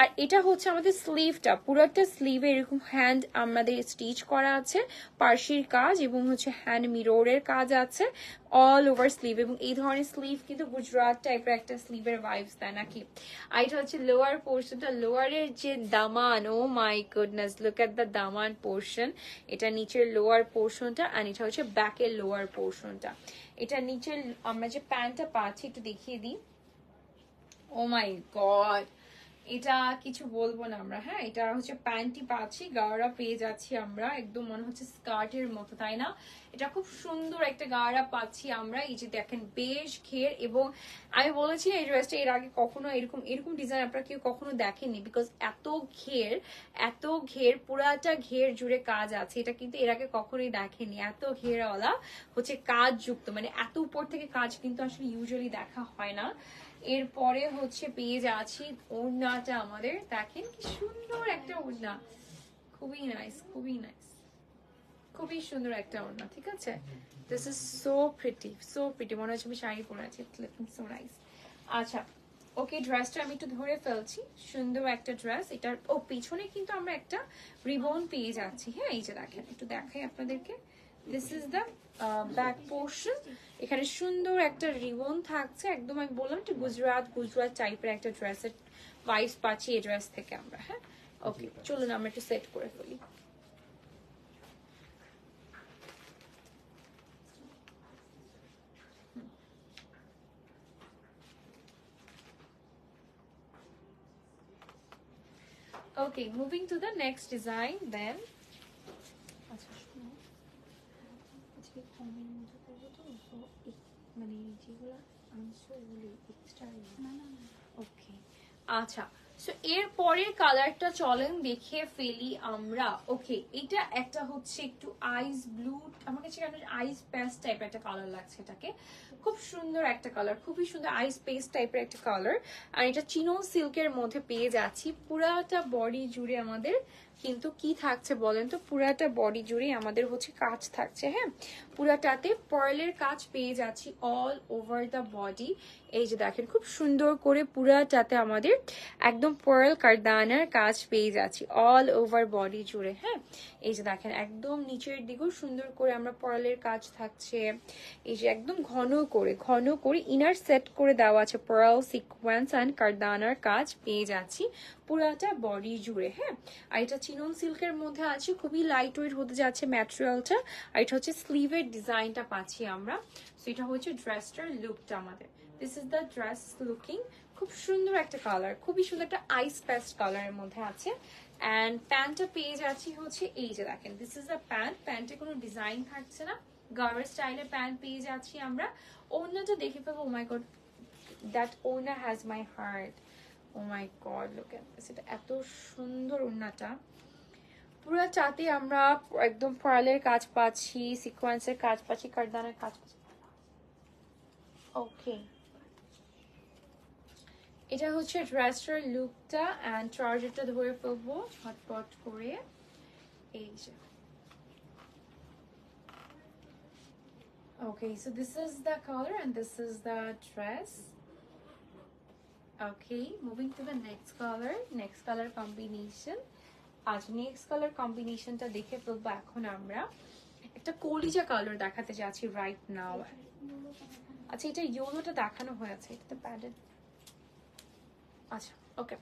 আর এটা হচ্ছে আমাদের স্লিভটা, পুরোটা স্লিভে এরকম হ্যান্ড আমাদের স্টিচ করা আছে, পার্সির কাজ এবং হচ্ছে হ্যান্ড মিররের কাজ আছে অল ওভার স্লিভ। এবং এই ধরনের স্লিভ কিন্তু গুজরাট টাইপের একটা স্লিভের ভাইবস দেয় নাকি। আর এটা হচ্ছে লোয়ার পোর্শনটা, লোয়ারের যে দামান, oh my goodness, look at the দামান পোর্শন। এটা নিচের লোয়ার পোর্শনটা, আর এটা হচ্ছে ব্যাকের লোয়ার পোর্শনটা। এটা নিচের আমরা যে প্যান্টটা পাচ্ছি একটু দেখিয়ে দিই। ও মাই গড, এটা কিছু বলবো না আমরা। হ্যাঁ, এটা হচ্ছে প্যান্টটি পাচ্ছি, গাড়া পেয়ে যাচ্ছি আমরা, একদম মনে হচ্ছে স্কার্টের মতো, তাই না? এটা খুব সুন্দর একটা গাড়া পাচ্ছি আমরা। এই যে দেখেন বেশ ঘের, এবং আমি বলেছি এই ড্রেসটা এর আগে কখনো এরকম এরকম ডিজাইন আপনারা কেউ কখনো দেখেননি, বিকজ এত ঘের পুরাটা ঘের জুড়ে কাজ আছে। এটা কিন্তু এর আগে কখনোই দেখেনি, এত ঘেরওয়ালা হচ্ছে কাজ যুক্ত, মানে এত উপর থেকে কাজ কিন্তু আসলে ইউজুয়ালি দেখা হয় না। এরপরে হচ্ছে পেয়ে যাচ্ছি ওড়নাটা আমাদের, দেখেন কি সুন্দর একটা ওড়না, খুবই নাইস, খুবই নাইস, খুবই সুন্দর একটা ওড়না। ঠিক আছে, this is so pretty, so pretty, মনে হচ্ছে আমি শাড়ি পরে আছি, লুকিং সো নাইস। আচ্ছা ওকে, ড্রেসটা আমি একটু ধরে ফেলছি, সুন্দর একটা ড্রেস। এটার পিছনে কিন্তু আমরা একটা রিবন পেয়ে যাচ্ছি। হ্যাঁ, এই যে দেখেন, একটু দেখাই আপনাদেরকে, this is the back portion. এখানে সুন্দর একটা রিবন থাকছে, একদম আমি বললাম একটু গুজরাট টাইপের একটা ড্রেসের ভাইবস পাচ্ছি এই ড্রেস থেকে আমরা। হ্যাঁ ওকে, চলুন আমরা একটু সেট করে ফেলি। Okay, moving to the next design then. আচ্ছা শুনো, আজকে কমের মধ্যে করবো তো, মানে যেগুলো আনছো ওগুলো এক্সট্রা না না না। ওকে আচ্ছা, সো এর পরের কালারটা চলেন দেখে ফেলি আমরা। ওকে, এটা একটা হচ্ছে একটু আইস ব্লু, আমার কাছে কেন আইস পেস্ট টাইপের একটা কালার লাগছে এটাকে, খুব সুন্দর একটা কালার, খুবই সুন্দর আইস পেস্ট টাইপের একটা কালার। আর এটা চিনো সিল্কের মধ্যে পেয়ে যাচ্ছি, পুরাটা বডি জুড়ে আমাদের কিন্তু কি থাকছে বলেন তো, পুরাটা বডি জুড়ে আমাদের হচ্ছে কাজ থাকছে। হ্যাঁ, পুরাটাতে পার্লের কাজ পেয়ে যাচ্ছি অল ওভার দ্য বডি। এই যে দেখেন খুব সুন্দর করে পুরাটাতে আমাদের একদম পার্ল কারদানার কাজ পেয়ে যাচ্ছি অল ওভার বডি জুড়ে। হ্যাঁ, এই যে দেখেন একদম নিচের দিকেও সুন্দর করে আমরা পার্লের কাজ থাকছে। এই যে একদম ঘন করে ইনার সেট করে দেওয়া আছে, পার্ল সিকোয়েন্স অ্যান্ড কারদানার কাজ পেয়ে যাচ্ছি পুরাটা বডি জুড়ে। হ্যাঁ, আর এটা চিনন সিল্কের মধ্যে আছে, খুবই লাইট ওয়েট হতে যাচ্ছে ম্যাটেরিয়ালটা। আর এটা হচ্ছে স্লিভের ডিজাইনটা পাচ্ছি আমরা। সো এটা হচ্ছে ড্রেসটার লুকটা আমাদের, this is the dress looking. খুব সুন্দর একটা কালার, খুবই সুন্দর একটা আইস পেস্ট কালারের মধ্যে আছে। অ্যান্ড প্যান্টটা পেয়ে যাচ্ছি হচ্ছে এই যে দেখেন, দিস ইজ দ্য প্যান্ট। প্যান্টে কোনো ডিজাইন থাকছে না, গার্মেন্ট স্টাইলের প্যান্ট পেয়ে যাচ্ছি আমরা। ওড়নাটা দেখে ফেলবো, ও মাই গড, দ্যাট ওড়না has my heart, oh my God look at this, এটা এত সুন্দর ওড়নাটা। পুরো চাতে আমরা একদম পার্লের কাজ পাচ্ছি, সিকোয়েন্সের কাজ পাচ্ছি, কারদানার কাজ পাচ্ছি। ওকে, এটা হচ্ছে ড্রেসটার লুকটা। অ্যান্ড ট্রাউজারটা ধরে ফেলবো ঝটপট করে, এই যে। Okay, so this is the color and this is the dress. Okay, moving to the next color combination. আজ নেক্সট কালার কম্বিনেশনটা দেখে ফেলবো এখন আমরা। একটা কলিজা কালার দেখাতে যাচ্ছি রাইট নাও। আচ্ছা, এটা ইয়েলোটা দেখানো হয়েছে, এটা প্যাডেড। আচ্ছা ওকে,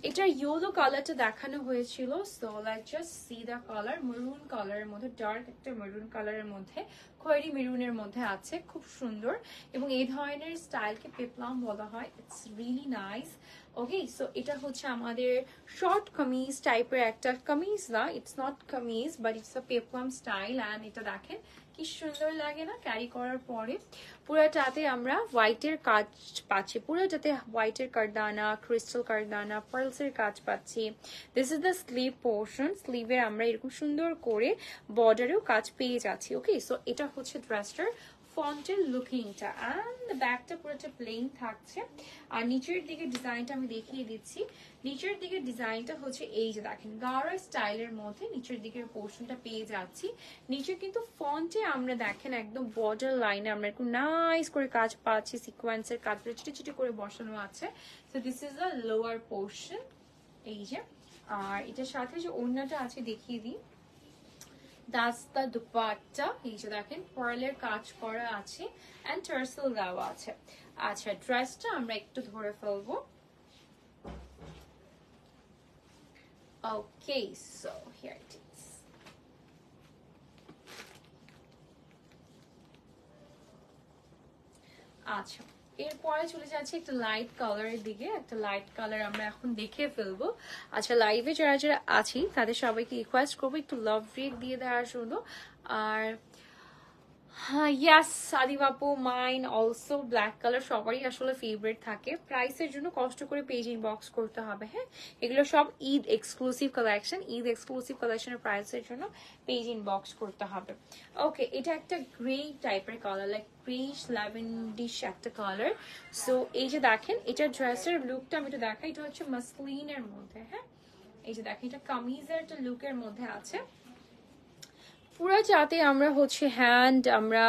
এটার ইয়েলো কালারটা দেখানো হয়েছিল। So let's just see the colour, maroon কালারের মধ্যে, ডার্ক একটা মেরুন কালারের মধ্যে, খয়েরি মেরুনের মধ্যে আছে, খুব সুন্দর। এবং এই ধরনের স্টাইলকে পেপলাম বলা হয়, it's really nice. Okay, so এটা হচ্ছে আমাদের শর্ট কামিজ টাইপের একটা কামিজ না, it's not kameez but it's a peplum style. And এটা দেখেন কি সুন্দর লাগে না ক্যারি করার পরে। পুরোটাতে আমরা হোয়াইটের কাজ পাচ্ছি, পুরোটাতে হোয়াইটের কারদানা, ক্রিস্টাল কারদানা, পার্লসের কাজ পাচ্ছি। This is the sleeve portion, স্লিভের আমরা এরকম সুন্দর করে বর্ডারেও কাজ পেয়ে যাচ্ছি। ওকে, সো এটা হচ্ছে ড্রেসটার ফন্টের লুকিংটা। অ্যান্ড ব্যাকটা পুরোটা প্লেন থাকছে। আর নিচের দিকে ডিজাইনটা আমি দেখিয়ে দিচ্ছি। নিচের দিকে ডিজাইনটা হচ্ছে এই যে দেখেন, গাড়া স্টাইলের মধ্যে নিচের দিকের পোর্শনটা পেয়ে যাচ্ছি। নিচে কিন্তু ফন্টে আমরা দেখেন একদম বর্ডার লাইনে আমরা একটু নাইস করে কাজ পাচ্ছি, সিকোয়েন্সের কাজগুলো ছোট ছোট করে বসানো আছে। So this is the lower portion. এই যে, আর এটার সাথে যে ওড়নাটা আছে দেখিয়ে দিই, that's the দুপাট্টা। এই যে দেখেন পার্লের কাজ করা আছে এন্ড টার্সেল দেওয়া আছে। আচ্ছা, ড্রেসটা আমরা একটু ধরে ফেলবো। ওকে, সো হিয়ার ইট ইজ। আচ্ছা, এরপরে চলে যাচ্ছে একটা লাইট কালারের দিকে। একটা লাইট কালার আমরা এখন দেখে ফেলবো। আচ্ছা, লাইভে যারা যারা আছি তাদের সবাইকে রিকোয়েস্ট করবো একটু লাভ রেট দিয়ে দেওয়ার জন্য। আর হ্যাঁ, ইয়াস সাদিব আপু, মাইন অলসো ব্ল্যাক কালার সবারই আসলে ফেভারিট থাকে। প্রাইসের জন্য কষ্ট করে পেজ ইনবক্স করতে হবে। হ্যাঁ, এগুলো সব Eid exclusive collection. Eid exclusive কালেকশনের প্রাইসের জন্য পেজ ইনবক্স করতে হবে। ওকে, এটা একটা গ্রে টাইপের কালার, লাইক গ্রেইশ ল্যাভেন্ডিশ একটা কালার। সো এই যে দেখেন এটার ড্রেসের লুকটা আমি একটু দেখাই। এটা হচ্ছে মাসলিনের মধ্যে। হ্যাঁ, এই যে দেখেন এটা কামিজের একটা লুকের মধ্যে আছে। পুরো যাতে আমরা হচ্ছে আমরা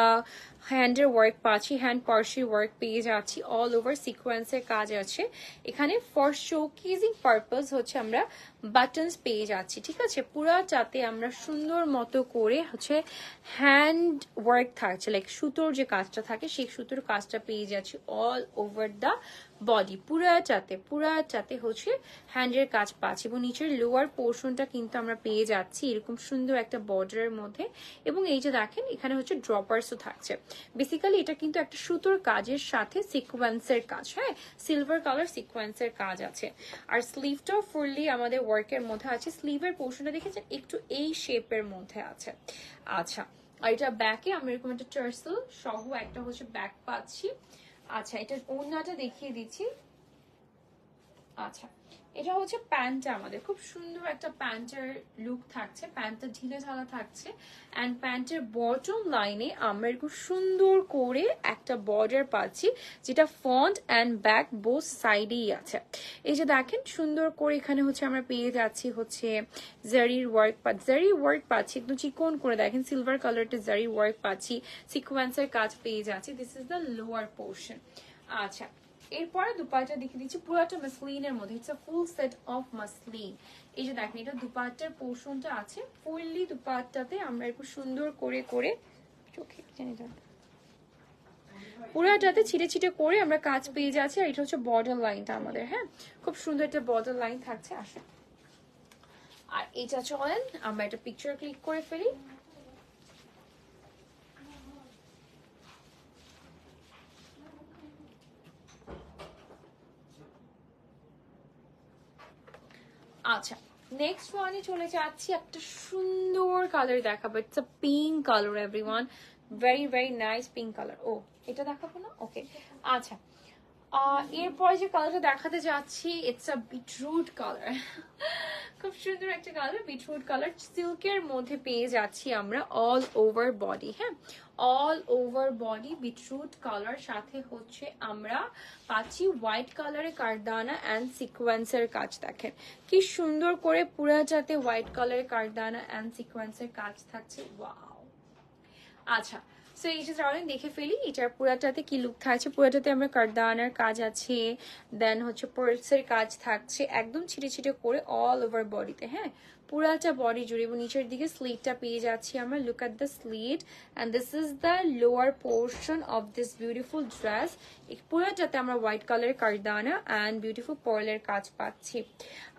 হ্যান্ডের ওয়ার্ক পাচ্ছি, হ্যান্ড পার্সি ওয়ার্ক পেয়ে যাচ্ছি, অল ওভার সিকোয়েন্সের কাজ আছে এখানে। ফর শোকেজিং পারপাস হচ্ছে আমরা বাটনস পেয়ে যাচ্ছি, ঠিক আছে। পুরো যাতে আমরা সুন্দর মতো করে হচ্ছে হ্যান্ড ওয়ার্ক থাকছে, লাইক সুতোর যে কাজটা থাকে সেই সুতোর কাজটা পেয়ে যাচ্ছি অল ওভার দ্য বডি। পুরাটাতে হচ্ছে হ্যান্ডের কাজ পাচ্ছি এবং নিচের লোয়ার পোর্শনটা কিন্তু আমরা পেয়ে যাচ্ছি এরকম সুন্দর একটা বর্ডারের মধ্যে। এবং এই যে দেখেন এখানে হচ্ছে ড্রপার্সও থাকছে। বেসিক্যালি এটা কিন্তু একটা সুতোর কাজের সাথে সিকোয়েন্সের কাজ। হ্যাঁ, সিলভার কালার সিকোয়েন্সের কাজ আছে। আর স্লিভটাও ফুললি আমাদের ওয়ার্কের মধ্যে আছে। স্লিভের পোর্শনটা দেখেছেন একটু এই শেপের মধ্যে আছে। আচ্ছা, আর এটা ব্যাকে আমরা এরকম একটা টার্সেল সহ একটা হচ্ছে ব্যাক পাচ্ছি। আচ্ছা, এটা ওড়নাটা দেখিয়ে দিচ্ছি। আচ্ছা, এটা হচ্ছে প্যান্টটা আমাদের খুব সুন্দর একটা প্যান্টের লুক থাকছে। প্যান্টটা ঢিলে ঢালা থাকছে অ্যান্ড প্যান্টের বটম লাইনে আমরা এরকম সুন্দর করে একটা বর্ডার পাচ্ছি যেটা ফ্রন্ট অ্যান্ড ব্যাক বোথ সাইডেই আছে। এই যে দেখেন সুন্দর করে এখানে হচ্ছে আমরা পেয়ে যাচ্ছি হচ্ছে জারি ওয়ার্ক পাচ্ছি একদম চিকন করে। দেখেন সিলভার কালারটা জারি ওয়ার্ক পাচ্ছি, সিকোয়েন্সের কাজ পেয়ে যাচ্ছি। This is the lower portion. আচ্ছা, এরপরে দুপাট্টা দেখিয়ে দিচ্ছি পুরোটা মাসলিনের মধ্যে। It's a full set of muslin. এই যে দেখেন এটা দুপাট্টার পোর্শনটা আছে। ফুললি দুপাট্টাতে আমরা একটু সুন্দর করে করে চোখে জানি যান পুরাটাতে ছিটে ছিটে করে আমরা কাজ পেয়ে যাচ্ছি। আর এটা হচ্ছে বর্ডার লাইনটা আমাদের। হ্যাঁ, খুব সুন্দর একটা বর্ডার লাইন থাকছে। আসে, আর এটা চলেন আমরা একটা পিকচার ক্লিক করে ফেলি। আচ্ছা, নেক্সট ওয়ানে চলে যাচ্ছি। একটা সুন্দর কালার দেখাবো। It's a pink colour everyone, very very nice pink colour. Oh, এটা দেখাবো না? ওকে, আচ্ছা। এরপরে যে কালারটা দেখাতে যাচ্ছি ইটস আ বিটরুট কালার। খুব সুন্দর একটা কালার, বিটরুট কালার। সিল্কের মধ্যে পেয়ে যাচ্ছি আমরা অল ওভার বডি। হ্যাঁ, all over body beetroot colour, সাথে হচ্ছে আমরা পাচ্ছি হোয়াইট কালারের কারদানা অ্যান্ড সিকোয়েন্সের কাজ। দেখেন কি সুন্দর করে পুরাটাতে হোয়াইট কালারের কারদানা অ্যান্ড সিকোয়েন্সের কাজ থাকছে। ওয়াও। আচ্ছা, সো এই যে তাহলে দেখে ফেলি এটার পুরাটাতে কি লুক থাকছে। পুরাটাতে আমরা কারদানার কাজ আছে, দেন হচ্ছে পার্লসের কাজ থাকছে একদম ছিটে ছিটে করে অল ওভার বডিতে। হ্যাঁ, পুরাটা বডি জুড়ে। এবং নিচের দিকে স্লিটটা পেয়ে যাচ্ছি আমরা। Look at the slit and this is the lower portion of this beautiful dress. পুরাটাতে আমরা হোয়াইট কালারের কারদানা অ্যান্ড বিউটিফুল পার্লের কাজ পাচ্ছি।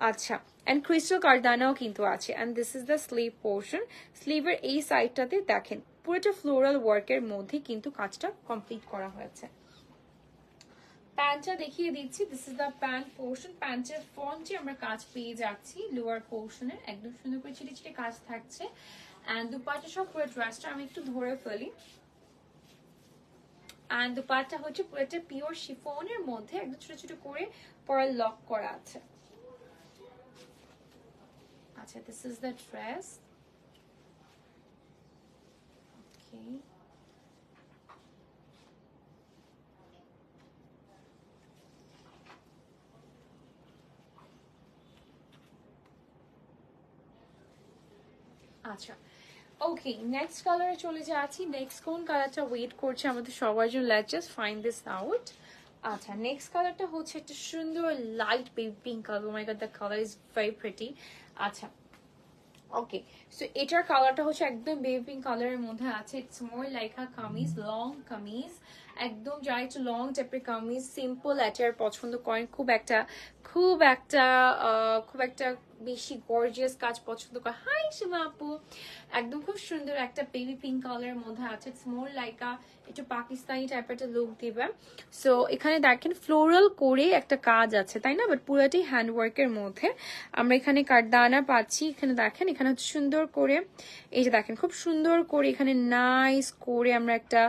আচ্ছা, অ্যান্ড ক্রিস্টাল কারদানাও কিন্তু আছে। And this is the sleeve portion. স্লিভের এই সাইডটাতে দেখেন পুরোটা ফ্লোরাল ওয়ার্কের মধ্যে কিন্তু কাজটা কমপ্লিট করা হয়েছে। প্যান্টটা দেখিয়ে দিচ্ছি। This is the pant portion. প্যান্টের ফ্রন্টে আমরা কাজ পেয়ে যাচ্ছি লোয়ার পোর্শনের একদম সুন্দর করে ছিটে ছিটে কাজ থাকছে। অ্যান্ড দুপাট্টা সব পুরো ড্রেসটা আমি একটু ধরে ফেলি। অ্যান্ড দুপাট্টা হচ্ছে পুরোটা পিওর শিফনের মধ্যে একদম ছোট ছোট করে পার্ল লক করা আছে। আচ্ছা, দিস ইজ দ্য ড্রেস। ওকে, আচ্ছা, ওকে, নেক্সট কালারে চলে যাচ্ছি। নেক্সট কোন কালারটা ওয়েট করছে আমাদের সবার জন্য? Let's just find this out. আচ্ছা নেক্সট কালারটা হচ্ছে একটা সুন্দর light baby pink colour. Oh my God the colour is very pretty. আচ্ছা ওকে, সো এটার কালারটা হচ্ছে একদম বেবি পিঙ্ক কালারের মধ্যে আছে। It's more like a kameez, long kameez, একদম যারা একটু লং টাইপের কামিজ সিম্পল অ্যাটার পছন্দ করেন, খুব একটা বেশি গর্জিয়াস কাজ পছন্দ করে। হাই সীমা আপু, একদম খুব সুন্দর একটা বেবি পিঙ্ক কালারের মধ্যে আছে। ইটস মোর লাইক আ একটু পাকিস্তানি টাইপের একটা লুক দিবে। সো এখানে দেখেন ফ্লোরাল করে একটা কাজ আছে তাই না, বাট পুরোটাই হ্যান্ডওয়ার্কের মধ্যে। আমরা এখানে কাঠদানা পাচ্ছি, এখানে দেখেন এখানে হচ্ছে সুন্দর করে, এই যে দেখেন খুব সুন্দর করে এখানে নাইস করে আমরা একটা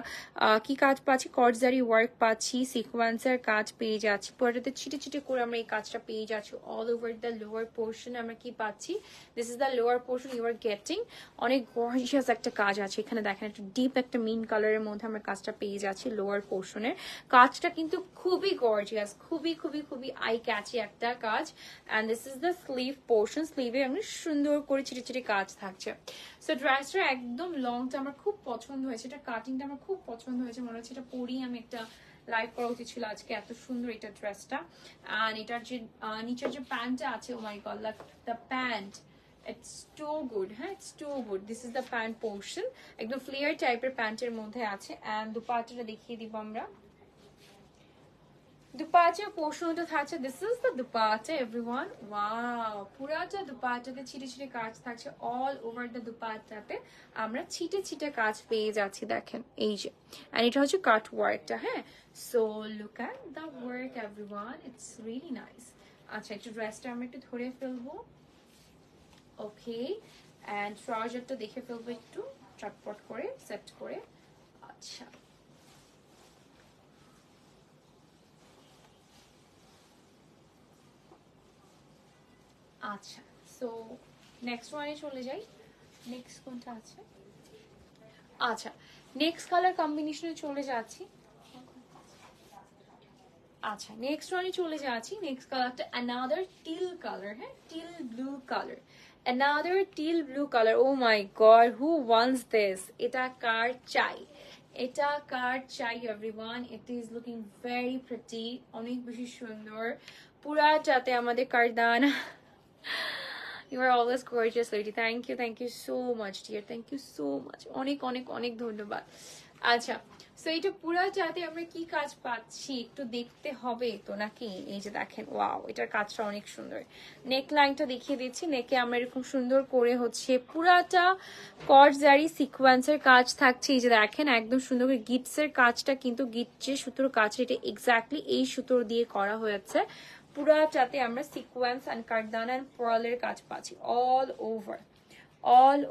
কি কাজ পাচ্ছি, কর্ডজারি ওয়ার্ক পাচ্ছি, সিকোয়েন্সের কাজ পেয়ে যাচ্ছি, পুরোটাতে ছিটে ছিটে করে আমরা এই কাজটা পেয়ে যাচ্ছি। All over the lower portion আমরা কি পাচ্ছি, this is the lower portion you are getting. অনেক গর্জিয়াস একটা কাজ আছে এখানে দেখেন, একটা ডিপ একটা মিন কালারের মধ্যে আমরা কাজটা পেয়ে যাচ্ছি। লোয়ার পোর্শনের কাজটা কিন্তু খুবই গর্জিয়াস, খুবই আই ক্যাচি একটা কাজ। And this is the sleeve portion, স্লিভে আমরা সুন্দর করে ছিটে ছিটে কাজ থাকছে। সো ড্রেসটা একদম লংটা আমার খুব পছন্দ হয়েছে, এটা কাটিংটা আমার খুব পছন্দ হয়েছে, মনে হচ্ছে এটা পরেই আমি একটা লাইভ করা উচিত ছিল আজকে, এত সুন্দর এটা ড্রেসটা। অ্যান্ড এটার যে নিচের যে প্যান্টটা আছে, oh my God the pant, it's too good. হ্যাঁ, it's too good. This is the pant portion, একদম ফ্লেয়ার টাইপের প্যান্টের মধ্যে আছে। অ্যান্ড দুপাট্টাটা দেখিয়ে দিব আমরা। দুপাট্টার পোর্শনটা থাকছে, this is the dupatta everyone. Wow, পুরাটা দুপাট্টাতে ছিটে ছিটে কাজ থাকছে। অল ওভার দ্য দুপাট্টাতে আমরা ছিটে ছিটে কাজ পেয়ে যাচ্ছি দেখেন, এই যে। এন্ড এটা হচ্ছে কাট ওয়ার্কটা। হ্যাঁ, so look at the work everyone, it's really nice. আচ্ছা, একটু ড্রেসটা আমরা একটু ধরে ফেলবো। ওকে, অ্যান্ড ট্রাউজারটা দেখে ফেলবো একটু চটপট করে সেট করে। আচ্ছা, আচ্ছা, সো নেক্সট ওয়ানে চলে যাই। নেক্সট কোনটা আছে? আচ্ছা, নেক্সট কালার কম্বিনেশনে চলে যাচ্ছি। আচ্ছা, নেক্সট ওয়ানে চলে যাচ্ছি। নেক্সট কালারটা অ্যানাদার টিল কালার। হ্যাঁ, teal blue colour, another teal blue colour. Oh my God, who wants this? এটা কার চাই? এটা কার চাই everyone? It is looking very pretty, অনেক বেশি সুন্দর। পুরাটাতে আমাদের কারদানা। You are always gorgeous, lady. Thank you so much, dear. Thank you so much. অনেক ধন্যবাদ। আচ্ছা, সো এটা পুরাটাতে আমরা কি কাজ পাচ্ছি একটু দেখতে হবে তো নাকি? এই যে দেখেন, ওয়াও, এটার কাজটা অনেক সুন্দর। নেক লাইনটা দেখিয়ে দিচ্ছি। নেকে আমরা এরকম সুন্দর করে হচ্ছে পুরাটা কর্ডজারি সিকোয়েন্সের কাজ থাকছে। এই যে দেখেন একদম সুন্দর করে গিটসের কাজটা, কিন্তু গিট যে সুতোর কাজ এটা এক্স্যাক্টলি এই সুতোর দিয়ে করা হয়েছে। পুরাটাতে আমরা সিকোয়েন্স অ্যান্ড কারদানা অ্যান্ড পার্লের কাজ পাচ্ছি অল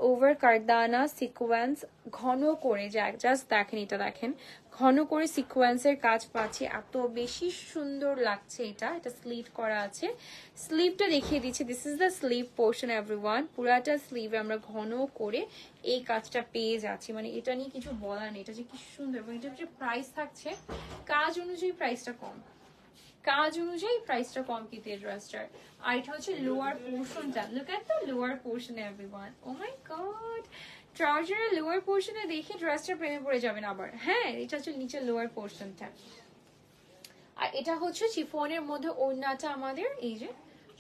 ওভার কারদানা সিকোয়েন্স ঘন করে। জাস্ট দেখেন, এটা দেখেন ঘন করে সিকোয়েন্সের কাজ পাচ্ছি, এত বেশি সুন্দর লাগছে। এটা স্লিভ করা আছে। স্লিভটা দেখিয়ে দিচ্ছি, this is the sleeve portion everyone. পুরাটা স্লিভে আমরা ঘন করে এই কাজটা পেয়ে যাচ্ছি। মানে এটা নিয়ে কিছু বলার নেই, এটা যে কি সুন্দর। এবং এটার যে প্রাইস থাকছে, কাজ অনুযায়ী প্রাইসটা কম, কাজ অনুযায়ী প্রাইসটা কম কিন্তু এই ড্রেসটার। আর এটা হচ্ছে লোয়ার পোর্শনটা, look at the lower portion everyone. Oh my God, ট্রাউজারের লোয়ার পোর্শনে দেখে ড্রেসটা প্রেমে পড়ে যাবেন আবার। হ্যাঁ, এটা হচ্ছে নিচের লোয়ার পোর্শনটা। আর এটা হচ্ছে শিফনের মধ্যে ওড়নাটা আমাদের, এই যে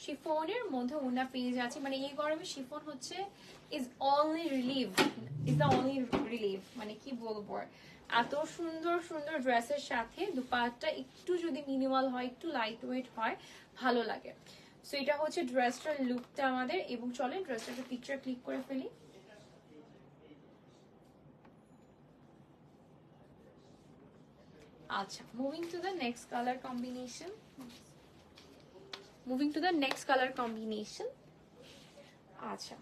শিফনের মধ্যে ওড়না পেয়ে যাচ্ছে। মানে এই গরমে শিফন হচ্ছে ইজ দ্য অনলি রিলিভ। মানে কি বলবো, এত সুন্দর সুন্দর ড্রেসের সাথে দুপাট্টা একটু যদি মিনিমাল হয়, একটু লাইট ওয়েট হয়, ভালো লাগে। সো এটা হচ্ছে ড্রেসটার লুকটা আমাদের। এবং চলেন ড্রেসটার পিকচার ক্লিক করে ফেলি। আচ্ছা, moving to the next colour combination. আচ্ছা,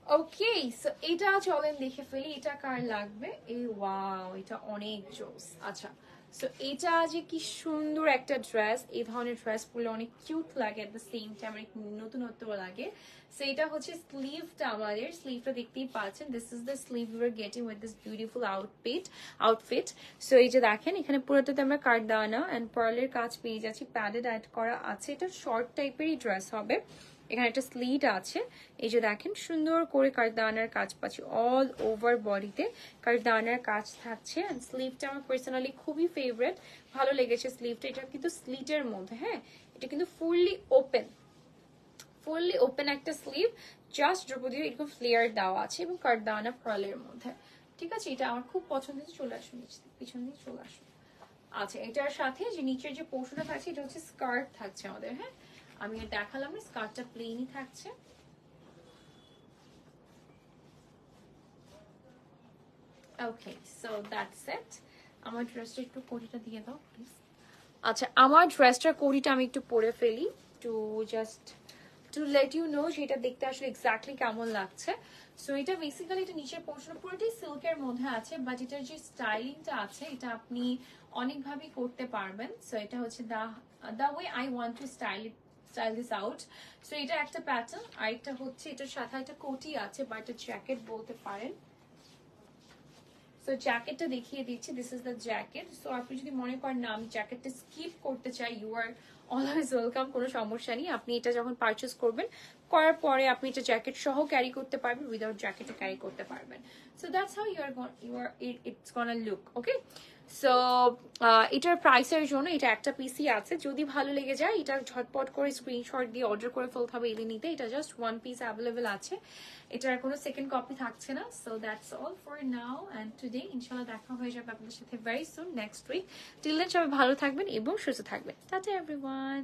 ওকে, সো এটা চলেন দেখে ফেলি এটা কার লাগবে। এই ওয়াও, এটা অনেক জোস। আচ্ছা, সো এটা যে কি সুন্দর একটা ড্রেস, এই ধরনের ড্রেস পরলে অনেক কিউট লাগে, এট দ্য সেম টাইম অনেক নতুনত্ব লাগে। সো এটা হচ্ছে স্লিভটা আমাদের, স্লিভটা দেখতেই পাচ্ছেন, this is the sleeve you are getting with this beautiful outfit. So এই যে দেখেন এখানে পুরোটাতে আমরা কারদানা অ্যান্ড পার্লের কাজ পেয়ে যাচ্ছি, প্যাডেড অ্যাড করা আছে। এটা শর্ট টাইপেরই ড্রেস হবে। এখানে একটা স্লিট আছে, এই যে দেখেন সুন্দর করে কারদানার কাজ পাচ্ছি অল ওভার বডিতে, কারদানার কাজ থাকছে। অ্যান্ড স্লিভটা আমার পার্সোনালি খুবই ফেভারিট, ভালো লেগেছে স্লিভটা। এটা কিন্তু স্লিটের মধ্যে, হ্যাঁ এটা কিন্তু ফুললি ওপেন একটা স্লিভ, জাস্ট দ্রৌপদী এরকম ফ্লেয়ার দেওয়া আছে এবং কারদানা পার্লের মধ্যে, ঠিক আছে। এটা আমার খুব পছন্দের, চলে আসুন পিছন দিয়ে চলে আসুন। আচ্ছা, এটার সাথে যে নিচের যে পোর্শনটা থাকছে এটা হচ্ছে স্কার্ট থাকছে আমাদের, হ্যাঁ আমি আর দেখালাম না, স্কার্টটা প্লেনই থাকছে। ওকে, সো দ্যাটস ইট। আমার ড্রেসটা একটু কোটিটা দিয়ে দাও প্লিজ। আচ্ছা, আমার ড্রেসটার কোটিটা আমি একটু পরে ফেলি, to just to let you know যে এটা দেখতে আসলে এক্স্যাক্টলি কেমন লাগছে। সো এটা বেসিক্যালি এটা নিচের পোর্শন পুরোটাই সিল্কের মধ্যে আছে, বাট এটার যে স্টাইলিংটা আছে এটা আপনি অনেকভাবেই করতে পারবেন। সো এটা হচ্ছে the way I want to style this out. So এটা একটা প্যাটার্ন, আর একটা হচ্ছে এটার সাথে একটা কোটি আছে বা একটা জ্যাকেট বলতে পারেন। সো জ্যাকেটটা দেখিয়ে দিচ্ছি, this is the jacket. So আপনি যদি মনে করেন না আমি জ্যাকেটটা স্কিপ করতে চাই, ইউ আর অলওয়েজ ওয়েলকাম, কোনো সমস্যা নেই। আপনি এটা যখন পারচেস করবেন, করার পরে আপনি এটা জ্যাকেট সহ ক্যারি করতে পারবেন, উইদাউট জ্যাকেটে ক্যারি করতে পারবেন। So that's how it's gonna look, okay. So এটার প্রাইসের জন্য এটা একটা পিসই আছে, যদি ভালো লেগে যায় এটা ঝটপট করে স্ক্রিনশট দিয়ে অর্ডার করে ফেলতে হবে এলিনিতে। এটা জাস্ট ওয়ান পিস অ্যাভেলেবেল আছে, এটার কোনো সেকেন্ড কপি থাকছে না। So that's all for now and today. ইনশাল্লাহ দেখা হয়ে যাবে আপনাদের সাথে very soon next week. Till then সবাই ভালো থাকবেন এবং সুস্থ থাকবেন। Tata everyone.